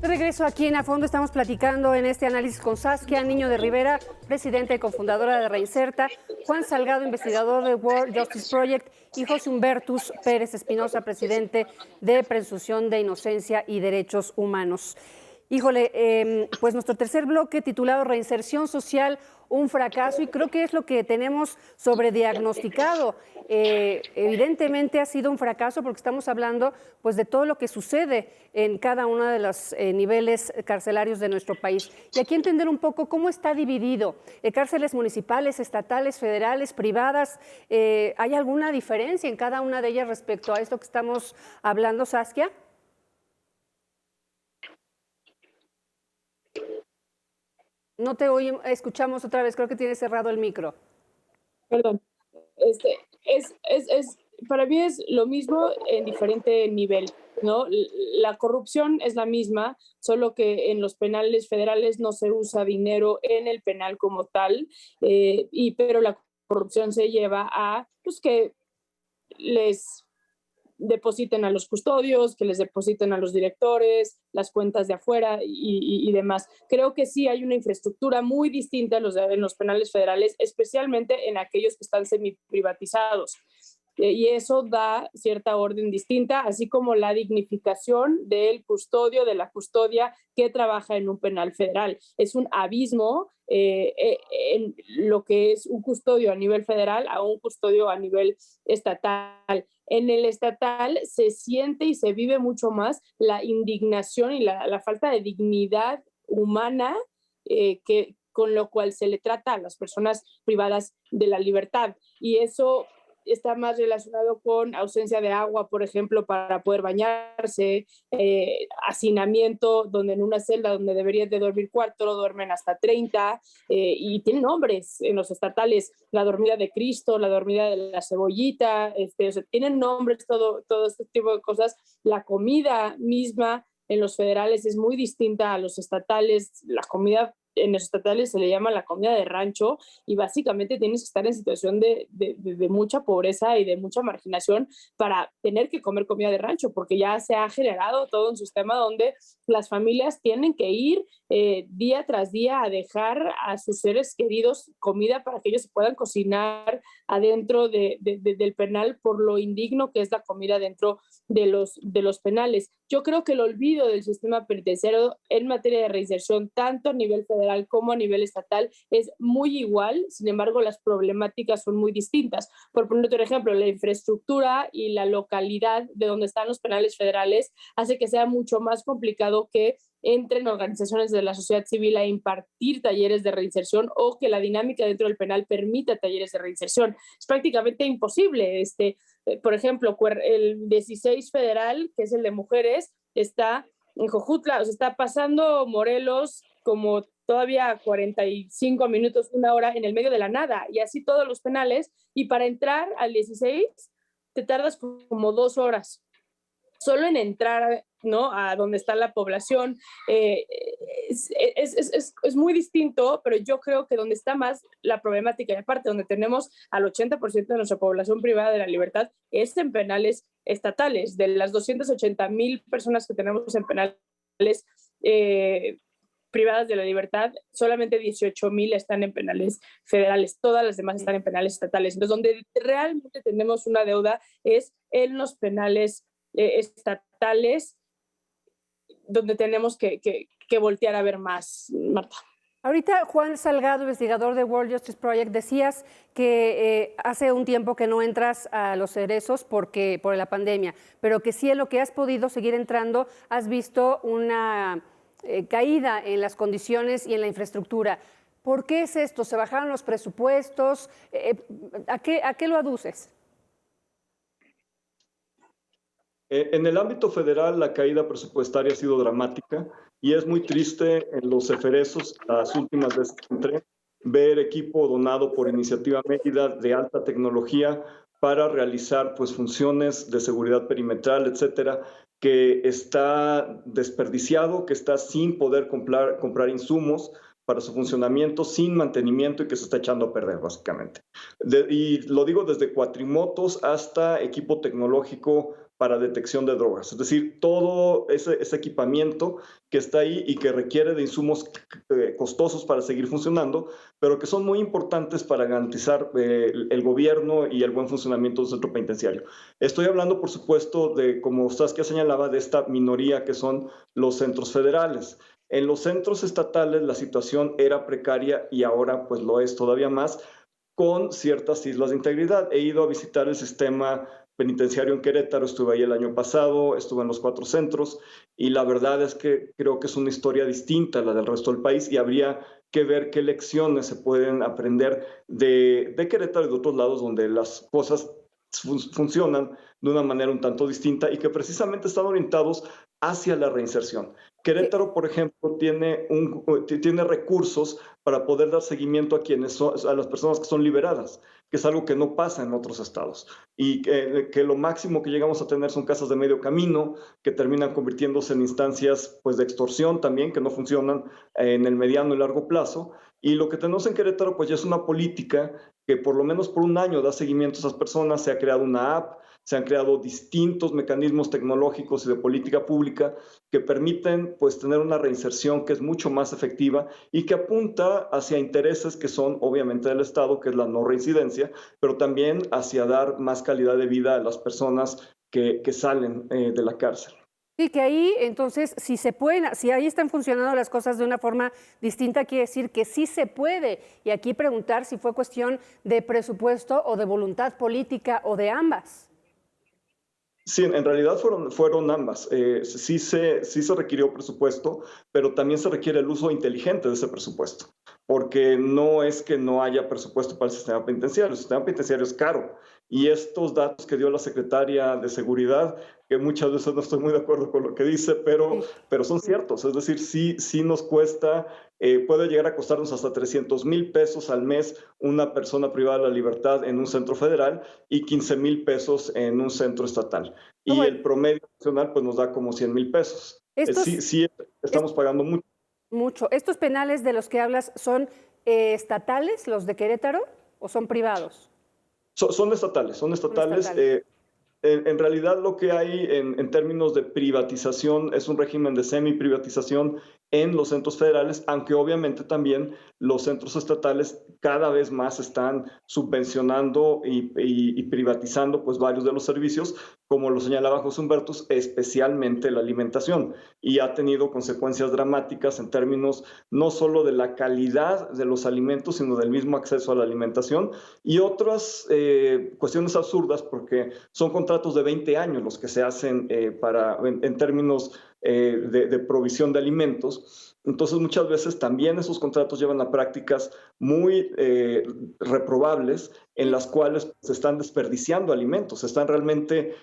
De regreso aquí en A Fondo, estamos platicando en este análisis con Saskia Niño de Rivera, presidenta y cofundadora de Reinserta, Juan Salgado, investigador de World Justice Project, y José Humbertus Pérez Espinosa, presidente de Presunción de Inocencia y Derechos Humanos. Híjole, pues nuestro tercer bloque titulado Reinserción Social, un fracaso, y creo que es lo que tenemos sobrediagnosticado. Evidentemente ha sido un fracaso porque estamos hablando pues de todo lo que sucede en cada uno de los niveles carcelarios de nuestro país. Y aquí entender un poco cómo está dividido, cárceles municipales, estatales, federales, privadas. ¿Hay alguna diferencia en cada una de ellas respecto a esto que estamos hablando, Saskia? No te oímos, escuchamos otra vez, creo que tienes cerrado el micro. Perdón. Para mí es lo mismo en diferente nivel, ¿no? La corrupción es la misma, solo que en los penales federales no se usa dinero en el penal como tal, pero la corrupción se lleva a pues, que les depositen a los custodios, que les depositen a los directores, las cuentas de afuera y demás. Creo que sí hay una infraestructura muy distinta en los penales federales, especialmente en aquellos que están semiprivatizados. Y eso da cierta orden distinta, así como la dignificación del custodio, de la custodia que trabaja en un penal federal. Es un abismo en lo que es un custodio a nivel federal a un custodio a nivel estatal. En el estatal se siente y se vive mucho más la indignación y la falta de dignidad humana con lo cual se le trata a las personas privadas de la libertad. Y eso está más relacionado con ausencia de agua, por ejemplo, para poder bañarse, hacinamiento, donde en una celda donde deberían de dormir 4, duermen hasta 30, y tienen nombres en los estatales, la dormida de Cristo, la dormida de la cebollita, o sea, tienen nombres, todo este tipo de cosas. La comida misma en los federales es muy distinta a los estatales. La comida en los estatales se le llama la comida de rancho y básicamente tienes que estar en situación de mucha pobreza y de mucha marginación para tener que comer comida de rancho, porque ya se ha generado todo un sistema donde las familias tienen que ir día tras día a dejar a sus seres queridos comida para que ellos se puedan cocinar adentro del penal por lo indigno que es la comida dentro de los penales. Yo creo que el olvido del sistema penitenciario en materia de reinserción, tanto a nivel federal como a nivel estatal, es muy igual. Sin embargo, las problemáticas son muy distintas. Por poner otro ejemplo, la infraestructura y la localidad de donde están los penales federales hace que sea mucho más complicado que entren organizaciones de la sociedad civil a impartir talleres de reinserción o que la dinámica dentro del penal permita talleres de reinserción. Es prácticamente imposible. Por ejemplo, el 16 federal, que es el de mujeres, está en Jojutla, o sea, está pasando Morelos como todavía 45 minutos, 1 hora en el medio de la nada, y así todos los penales, y para entrar al 16 te tardas como 2 horas, solo en entrar, ¿no?, a donde está la población. es muy distinto, pero yo creo que donde está más la problemática, y aparte donde tenemos al 80% de nuestra población privada de la libertad, es en penales estatales. De las 280,000 personas que tenemos en penales privadas de la libertad, solamente 18,000 están en penales federales, todas las demás están en penales estatales. Entonces, donde realmente tenemos una deuda es en los penales estatales, donde tenemos que voltear a ver más, Marta. Ahorita, Juan Salgado, investigador de World Justice Project, decías que hace un tiempo que no entras a los cerezos por la pandemia, pero que sí en lo que has podido seguir entrando has visto una caída en las condiciones y en la infraestructura. ¿Por qué es esto? ¿Se bajaron los presupuestos? ¿A qué lo aduces? En el ámbito federal, la caída presupuestaria ha sido dramática y es muy triste en los eferesos, las últimas veces que entré, ver equipo donado por Iniciativa Mérida de alta tecnología para realizar pues, funciones de seguridad perimetral, etcétera, que está desperdiciado, que está sin poder comprar insumos para su funcionamiento, sin mantenimiento y que se está echando a perder, básicamente. Y lo digo desde cuatrimotos hasta equipo tecnológico para detección de drogas. Es decir, todo ese equipamiento que está ahí y que requiere de insumos costosos para seguir funcionando, pero que son muy importantes para garantizar el gobierno y el buen funcionamiento del centro penitenciario. Estoy hablando, por supuesto, de, como Saskia señalaba, de esta minoría que son los centros federales. En los centros estatales la situación era precaria y ahora pues lo es todavía más, con ciertas islas de integridad. He ido a visitar el sistema penitenciario en Querétaro, estuve ahí el año pasado, estuve en los 4 centros y la verdad es que creo que es una historia distinta a la del resto del país y habría que ver qué lecciones se pueden aprender de Querétaro y de otros lados donde las cosas funcionan de una manera un tanto distinta y que precisamente están orientados hacia la reinserción. Querétaro, por ejemplo, tiene recursos para poder dar seguimiento a las personas que son liberadas, que es algo que no pasa en otros estados. Y que lo máximo que llegamos a tener son casas de medio camino, que terminan convirtiéndose en instancias pues, de extorsión también, que no funcionan en el mediano y largo plazo. Y lo que tenemos en Querétaro pues ya es una política que por lo menos por un año da seguimiento a esas personas. Se ha creado una app, se han creado distintos mecanismos tecnológicos y de política pública que permiten pues, tener una reinserción que es mucho más efectiva y que apunta hacia intereses que son obviamente del Estado, que es la no reincidencia, pero también hacia dar más calidad de vida a las personas que salen de la cárcel. Sí, que ahí entonces si ahí están funcionando las cosas de una forma distinta, quiere decir que sí se puede. Y aquí preguntar si fue cuestión de presupuesto o de voluntad política o de ambas. Sí, en realidad fueron ambas. Sí se requirió presupuesto, pero también se requiere el uso inteligente de ese presupuesto, porque no es que no haya presupuesto para el sistema penitenciario. El sistema penitenciario es caro y estos datos que dio la secretaria de Seguridad, que muchas veces no estoy muy de acuerdo con lo que dice, pero son ciertos. Es decir, sí nos cuesta, puede llegar a costarnos hasta 300,000 pesos al mes una persona privada de la libertad en un centro federal y 15,000 pesos en un centro estatal. Y el promedio nacional pues, nos da como 100,000 pesos. Sí, estamos pagando mucho. Mucho. ¿Estos penales de los que hablas son estatales, los de Querétaro, o son privados? Son estatales. En realidad lo que hay en términos de privatización es un régimen de semi-privatización en los centros federales, aunque obviamente también los centros estatales cada vez más están subvencionando y privatizando pues, varios de los servicios, como lo señalaba José Humberto, especialmente la alimentación, y ha tenido consecuencias dramáticas en términos no solo de la calidad de los alimentos, sino del mismo acceso a la alimentación, y otras cuestiones absurdas, porque son contratos de 20 años los que se hacen en términos de provisión de alimentos. Entonces muchas veces también esos contratos llevan a prácticas muy reprobables en las cuales se están desperdiciando alimentos, se están realmente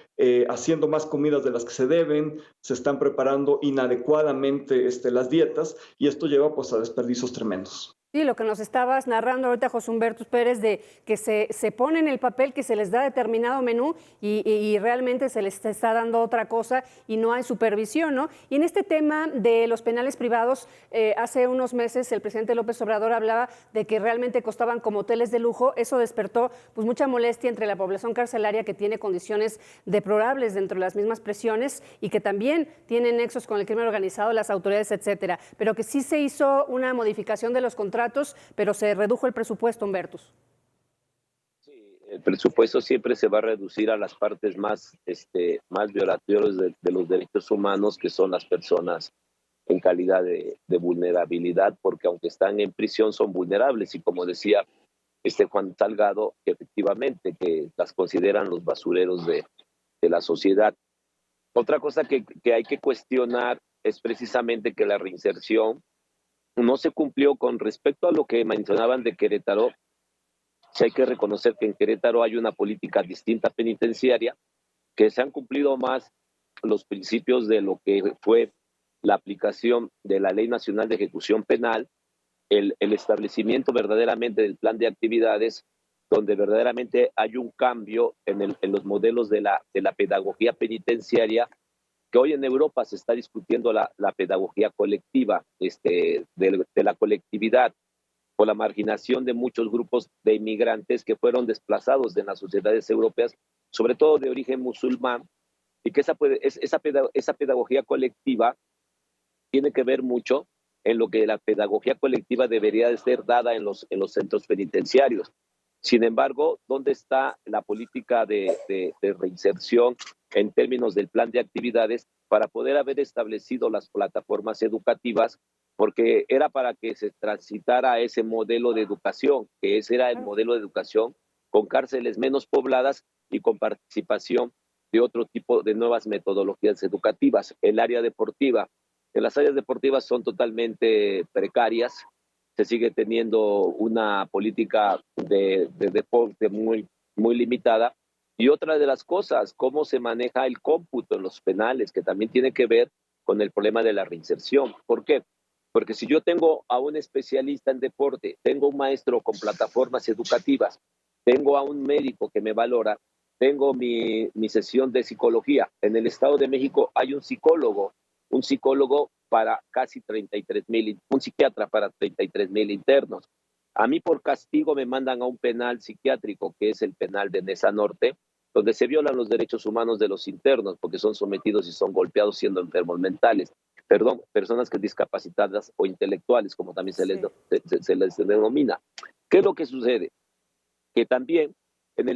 haciendo más comidas de las que se deben, se están preparando inadecuadamente las dietas y esto lleva pues, a desperdicios tremendos. Sí, lo que nos estabas narrando ahorita, José Humberto Pérez, de que se pone en el papel que se les da determinado menú y realmente se les está dando otra cosa y no hay supervisión, ¿no? Y en este tema de los penales privados, hace unos meses el presidente López Obrador hablaba de que realmente costaban como hoteles de lujo. Eso despertó pues mucha molestia entre la población carcelaria que tiene condiciones deplorables dentro de las mismas prisiones y que también tiene nexos con el crimen organizado, las autoridades, etcétera. Pero que sí se hizo una modificación de los contratos, pero se redujo el presupuesto, Humbertus. Sí, el presupuesto siempre se va a reducir a las partes más violatorias de los derechos humanos, que son las personas en calidad de vulnerabilidad, porque aunque están en prisión son vulnerables, y como decía Juan Salgado, que efectivamente que las consideran los basureros de la sociedad. Otra cosa que hay que cuestionar es precisamente que la reinserción no se cumplió con respecto a lo que mencionaban de Querétaro. Sí hay que reconocer que en Querétaro hay una política distinta penitenciaria, que se han cumplido más los principios de lo que fue la aplicación de la Ley Nacional de Ejecución Penal, el establecimiento verdaderamente del plan de actividades, donde verdaderamente hay un cambio en los modelos de la pedagogía penitenciaria, que hoy en Europa se está discutiendo la pedagogía colectiva, de la colectividad, por la marginación de muchos grupos de inmigrantes que fueron desplazados de las sociedades europeas, sobre todo de origen musulmán, y que esa pedagogía colectiva tiene que ver mucho en lo que la pedagogía colectiva debería de ser dada en los centros penitenciarios. Sin embargo, ¿dónde está la política de reinserción en términos del plan de actividades para poder haber establecido las plataformas educativas? Porque era para que se transitara ese modelo de educación, que ese era el modelo de educación con cárceles menos pobladas y con participación de otro tipo de nuevas metodologías educativas. El área deportiva. Las áreas deportivas son totalmente precarias. Se sigue teniendo una política de deporte muy limitada. Y otra de las cosas, cómo se maneja el cómputo en los penales, que también tiene que ver con el problema de la reinserción. ¿Por qué? Porque si yo tengo a un especialista en deporte, tengo un maestro con plataformas educativas, tengo a un médico que me valora, tengo mi sesión de psicología. En el Estado de México hay un psicólogo para casi 33,000, un psiquiatra para 33,000 internos. A mí por castigo me mandan a un penal psiquiátrico, que es el penal de Nesa Norte, donde se violan los derechos humanos de los internos, porque son sometidos y son golpeados siendo enfermos mentales. Perdón, personas que discapacitadas o intelectuales, como también se les denomina. ¿Qué es lo que sucede? Que también en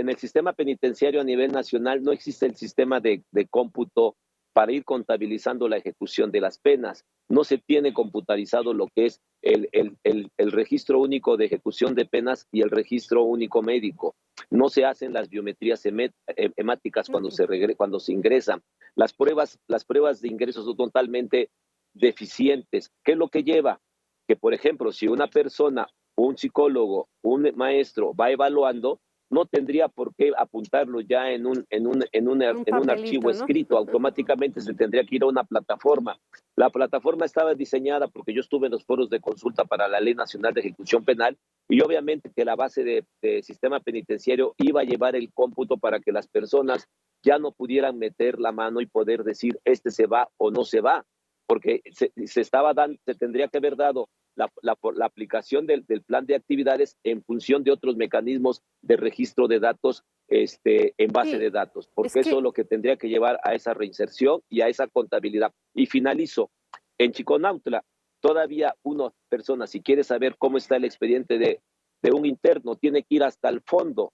el sistema penitenciario a nivel nacional no existe el sistema de cómputo para ir contabilizando la ejecución de las penas. No se tiene computarizado lo que es el registro único de ejecución de penas y el registro único médico. No se hacen las biometrías hemáticas cuando se ingresan. Las pruebas de ingreso son totalmente deficientes. ¿Qué es lo que lleva? Que, por ejemplo, si una persona, un psicólogo, un maestro va evaluando, no tendría por qué apuntarlo ya en un archivo escrito, ¿no? Automáticamente se tendría que ir a una plataforma. La plataforma estaba diseñada porque yo estuve en los foros de consulta para la Ley Nacional de Ejecución Penal y obviamente que la base de sistema penitenciario iba a llevar el cómputo para que las personas ya no pudieran meter la mano y poder decir se va o no se va, porque se tendría que haber dado la aplicación del plan de actividades en función de otros mecanismos de registro de datos en base de datos, porque eso es lo que tendría que llevar a esa reinserción y a esa contabilidad. Y finalizo, en Chiconautla, todavía una persona, si quiere saber cómo está el expediente de un interno, tiene que ir hasta el fondo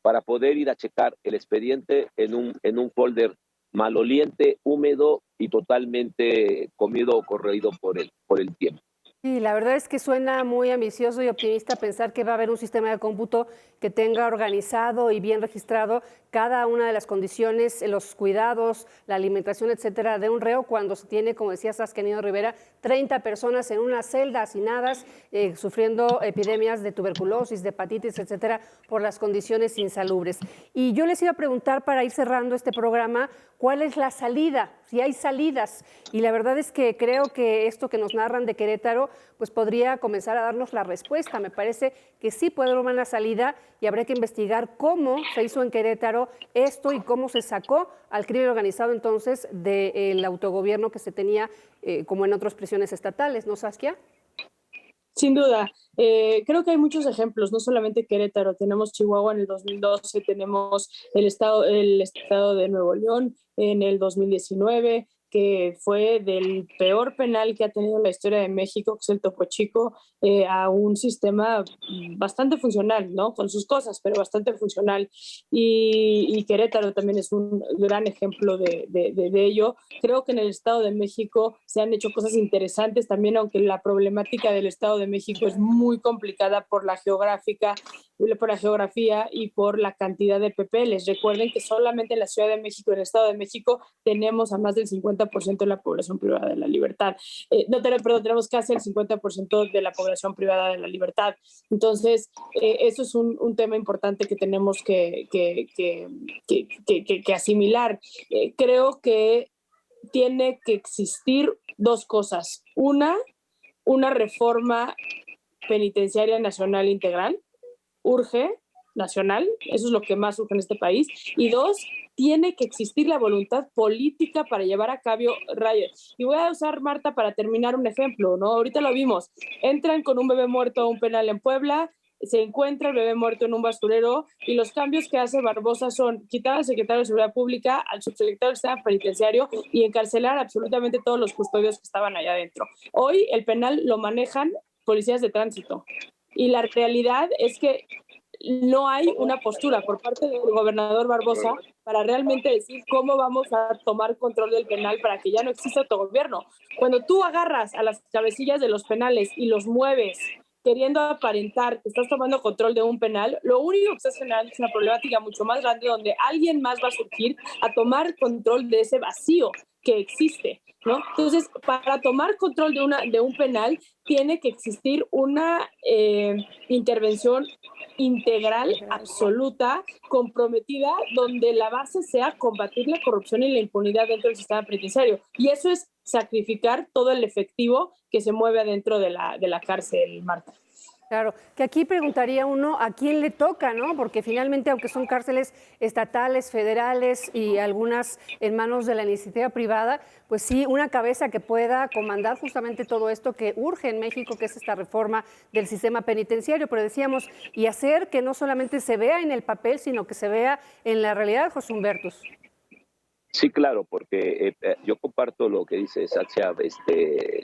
para poder ir a checar el expediente en un folder maloliente, húmedo y totalmente comido o corroído por el tiempo. Sí, la verdad es que suena muy ambicioso y optimista pensar que va a haber un sistema de cómputo que tenga organizado y bien registrado cada una de las condiciones, los cuidados, la alimentación, etcétera, de un reo cuando se tiene, como decía Saskia Niño Rivera, 30 personas en una celda hacinadas, sufriendo epidemias de tuberculosis, de hepatitis, etcétera, por las condiciones insalubres. Y yo les iba a preguntar, para ir cerrando este programa, ¿cuál es la salida? Si hay salidas. Y la verdad es que creo que esto que nos narran de Querétaro pues podría comenzar a darnos la respuesta. Me parece que sí puede haber una salida y habría que investigar cómo se hizo en Querétaro esto y cómo se sacó al crimen organizado entonces del autogobierno que se tenía como en otras prisiones estatales, ¿no, Saskia? Sin duda, creo que hay muchos ejemplos, no solamente Querétaro, tenemos Chihuahua en el 2012, tenemos el estado de Nuevo León en el 2019, que fue del peor penal que ha tenido la historia de México, que es el Topo Chico, a un sistema bastante funcional, ¿no? Con sus cosas, pero bastante funcional. Y Querétaro también es un gran ejemplo de ello. Creo que en el Estado de México se han hecho cosas interesantes también, aunque la problemática del Estado de México es muy complicada por la geografía y por la cantidad de PPLs. Recuerden que solamente en la Ciudad de México y en el Estado de México tenemos a más del 50% de la población privada de la libertad. Tenemos casi el 50% de la población privada de la libertad. Entonces, eso es un tema importante que tenemos que asimilar. Creo que tiene que existir dos cosas. Una reforma penitenciaria nacional integral, urge, nacional, eso es lo que más urge en este país. Y dos, tiene que existir la voluntad política para llevar a cabo rayos. Y voy a usar, Marta, para terminar un ejemplo, ¿no? Ahorita lo vimos, entran con un bebé muerto a un penal en Puebla, se encuentra el bebé muerto en un basurero y los cambios que hace Barbosa son quitar al secretario de Seguridad Pública, al subsecretario del Sistema Penitenciario y encarcelar absolutamente todos los custodios que estaban allá adentro. Hoy el penal lo manejan policías de tránsito y la realidad es que no hay una postura por parte del gobernador Barbosa para realmente decir cómo vamos a tomar control del penal para que ya no exista autogobierno. Cuando tú agarras a las cabecillas de los penales y los mueves queriendo aparentar que estás tomando control de un penal, lo único que estás generando es una problemática mucho más grande donde alguien más va a surgir a tomar control de ese vacío que existe, ¿no? Entonces, para tomar control de un penal tiene que existir una intervención integral, absoluta, comprometida, donde la base sea combatir la corrupción y la impunidad dentro del sistema penitenciario. Y eso es sacrificar todo el efectivo que se mueve adentro de la cárcel, Marta. Claro, que aquí preguntaría uno a quién le toca, ¿no? Porque finalmente, aunque son cárceles estatales, federales y algunas en manos de la iniciativa privada, pues sí, una cabeza que pueda comandar justamente todo esto que urge en México, que es esta reforma del sistema penitenciario, pero decíamos, y hacer que no solamente se vea en el papel, sino que se vea en la realidad, José Humbertus. Sí, claro, porque yo comparto lo que dice Sacha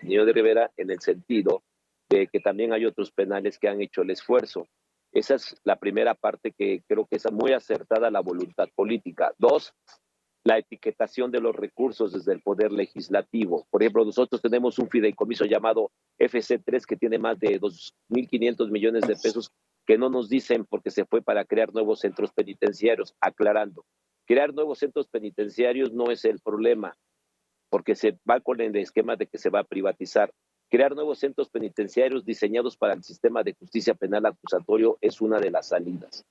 Niño de Rivera en el sentido de que también hay otros penales que han hecho el esfuerzo. Esa es la primera parte que creo que es muy acertada, la voluntad política. Dos, la etiquetación de los recursos desde el Poder Legislativo. Por ejemplo, nosotros tenemos un fideicomiso llamado FC3 que tiene más de 2.500 millones de pesos que no nos dicen porque se fue para crear nuevos centros penitenciarios, aclarando. Crear nuevos centros penitenciarios no es el problema, porque se va con el esquema de que se va a privatizar. Crear nuevos centros penitenciarios diseñados para el sistema de justicia penal acusatorio es una de las salidas.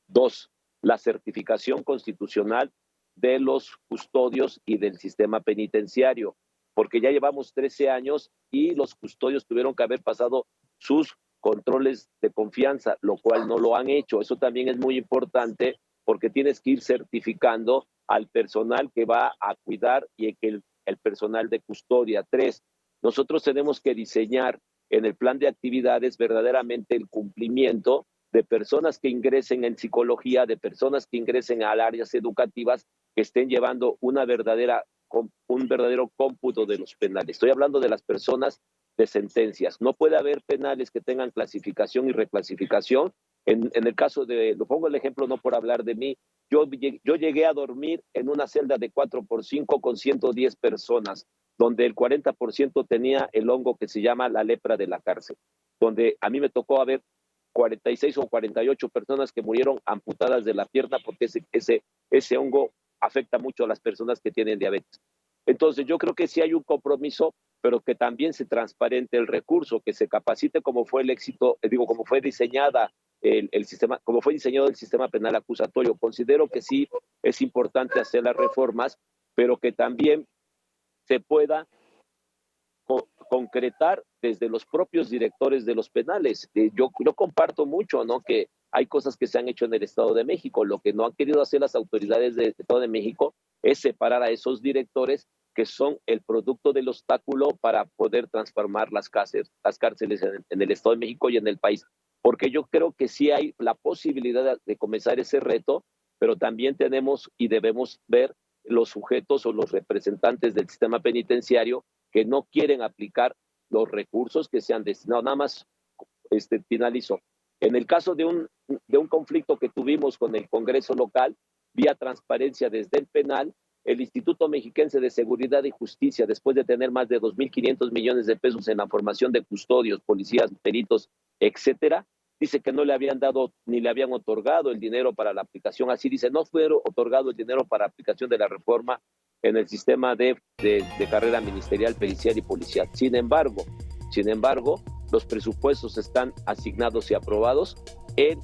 Dos, la certificación constitucional de los custodios y del sistema penitenciario, porque ya llevamos 13 años y los custodios tuvieron que haber pasado sus controles de confianza, lo cual no lo han hecho. Eso también es muy importante porque tienes que ir certificando al personal que va a cuidar y que el personal de custodia. Tres, nosotros tenemos que diseñar en el plan de actividades verdaderamente el cumplimiento de personas que ingresen en psicología, de personas que ingresen a áreas educativas, que estén llevando un verdadero cómputo de los penales. Estoy hablando de las personas de sentencias. No puede haber penales que tengan clasificación y reclasificación. En el caso de, lo pongo el ejemplo no por hablar de mí, yo llegué a dormir en una celda de 4x5 con 110 personas, donde el 40% tenía el hongo que se llama la lepra de la cárcel, donde a mí me tocó haber 46 o 48 personas que murieron amputadas de la pierna porque ese hongo afecta mucho a las personas que tienen diabetes. Entonces yo creo que sí hay un compromiso, pero que también se transparente el recurso, que se capacite como fue el éxito, como fue diseñada el sistema, como fue diseñado el sistema penal acusatorio. Considero que sí es importante hacer las reformas, pero que también se pueda concretar desde los propios directores de los penales. Yo comparto mucho, ¿no? Que hay cosas que se han hecho en el Estado de México. Lo que no han querido hacer las autoridades del Estado de México es separar a esos directores que son el producto del obstáculo para poder transformar las cárceles en el Estado de México y en el país. Porque yo creo que sí hay la posibilidad de comenzar ese reto, pero también tenemos y debemos ver los sujetos o los representantes del sistema penitenciario que no quieren aplicar los recursos que se han destinado. Nada más finalizo. En el caso de un conflicto que tuvimos con el Congreso local, vía transparencia desde el penal, el Instituto Mexiquense de Seguridad y Justicia, después de tener más de 2.500 millones de pesos en la formación de custodios, policías, peritos, etcétera, dice que no le habían dado ni le habían otorgado el dinero para la aplicación. Así dice, no fue otorgado el dinero para aplicación de la reforma en el sistema de carrera ministerial, pericial y policial. Sin embargo, los presupuestos están asignados y aprobados en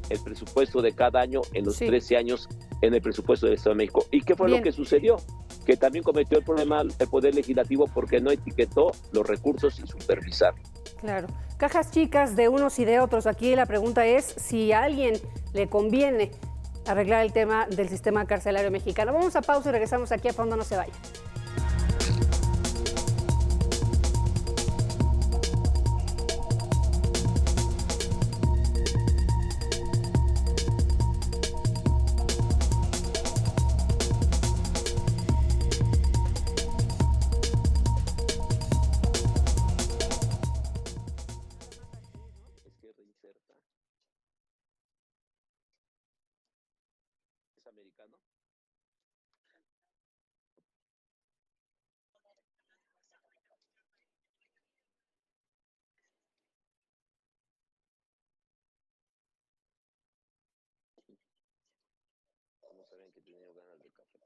el presupuesto de cada año en los 13 años en el presupuesto del Estado de México. ¿Y qué fue lo que sucedió? Que también cometió el problema el Poder Legislativo porque no etiquetó los recursos sin supervisar. Claro. Cajas chicas de unos y de otros. Aquí la pregunta es si a alguien le conviene arreglar el tema del sistema carcelario mexicano. Vamos a pausa y regresamos aquí a fondo, no se vaya. ¿Es americano? No sabían que tenía ganas de café.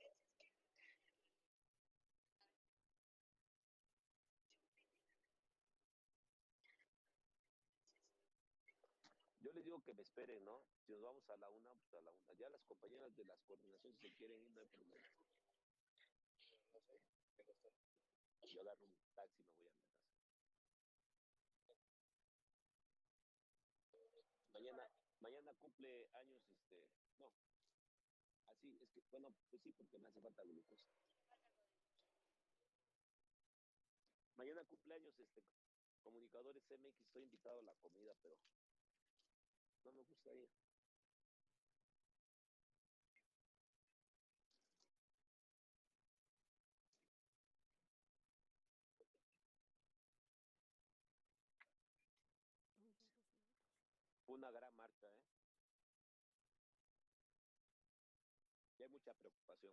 Yo les digo que me esperen, ¿no? Si nos vamos a la una, pues a la una. Ya las compañeras de las coordinaciones se quieren ir, no hay problema. Yo agarro un taxi y me voy a mi casa. Mañana cumple años, no, así, es que, bueno, pues sí, porque me hace falta glucosa. Mañana cumpleaños, Comunicadores MX, estoy invitado a la comida, pero no me gusta ir. Fue una gran marcha, ¿eh? Y hay mucha preocupación.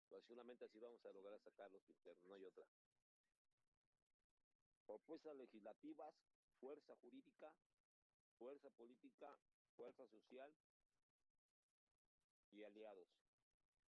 Pues solamente así vamos a lograr sacar los internos, no hay otra. Propuestas legislativas, fuerza jurídica, fuerza política, fuerza social y aliados.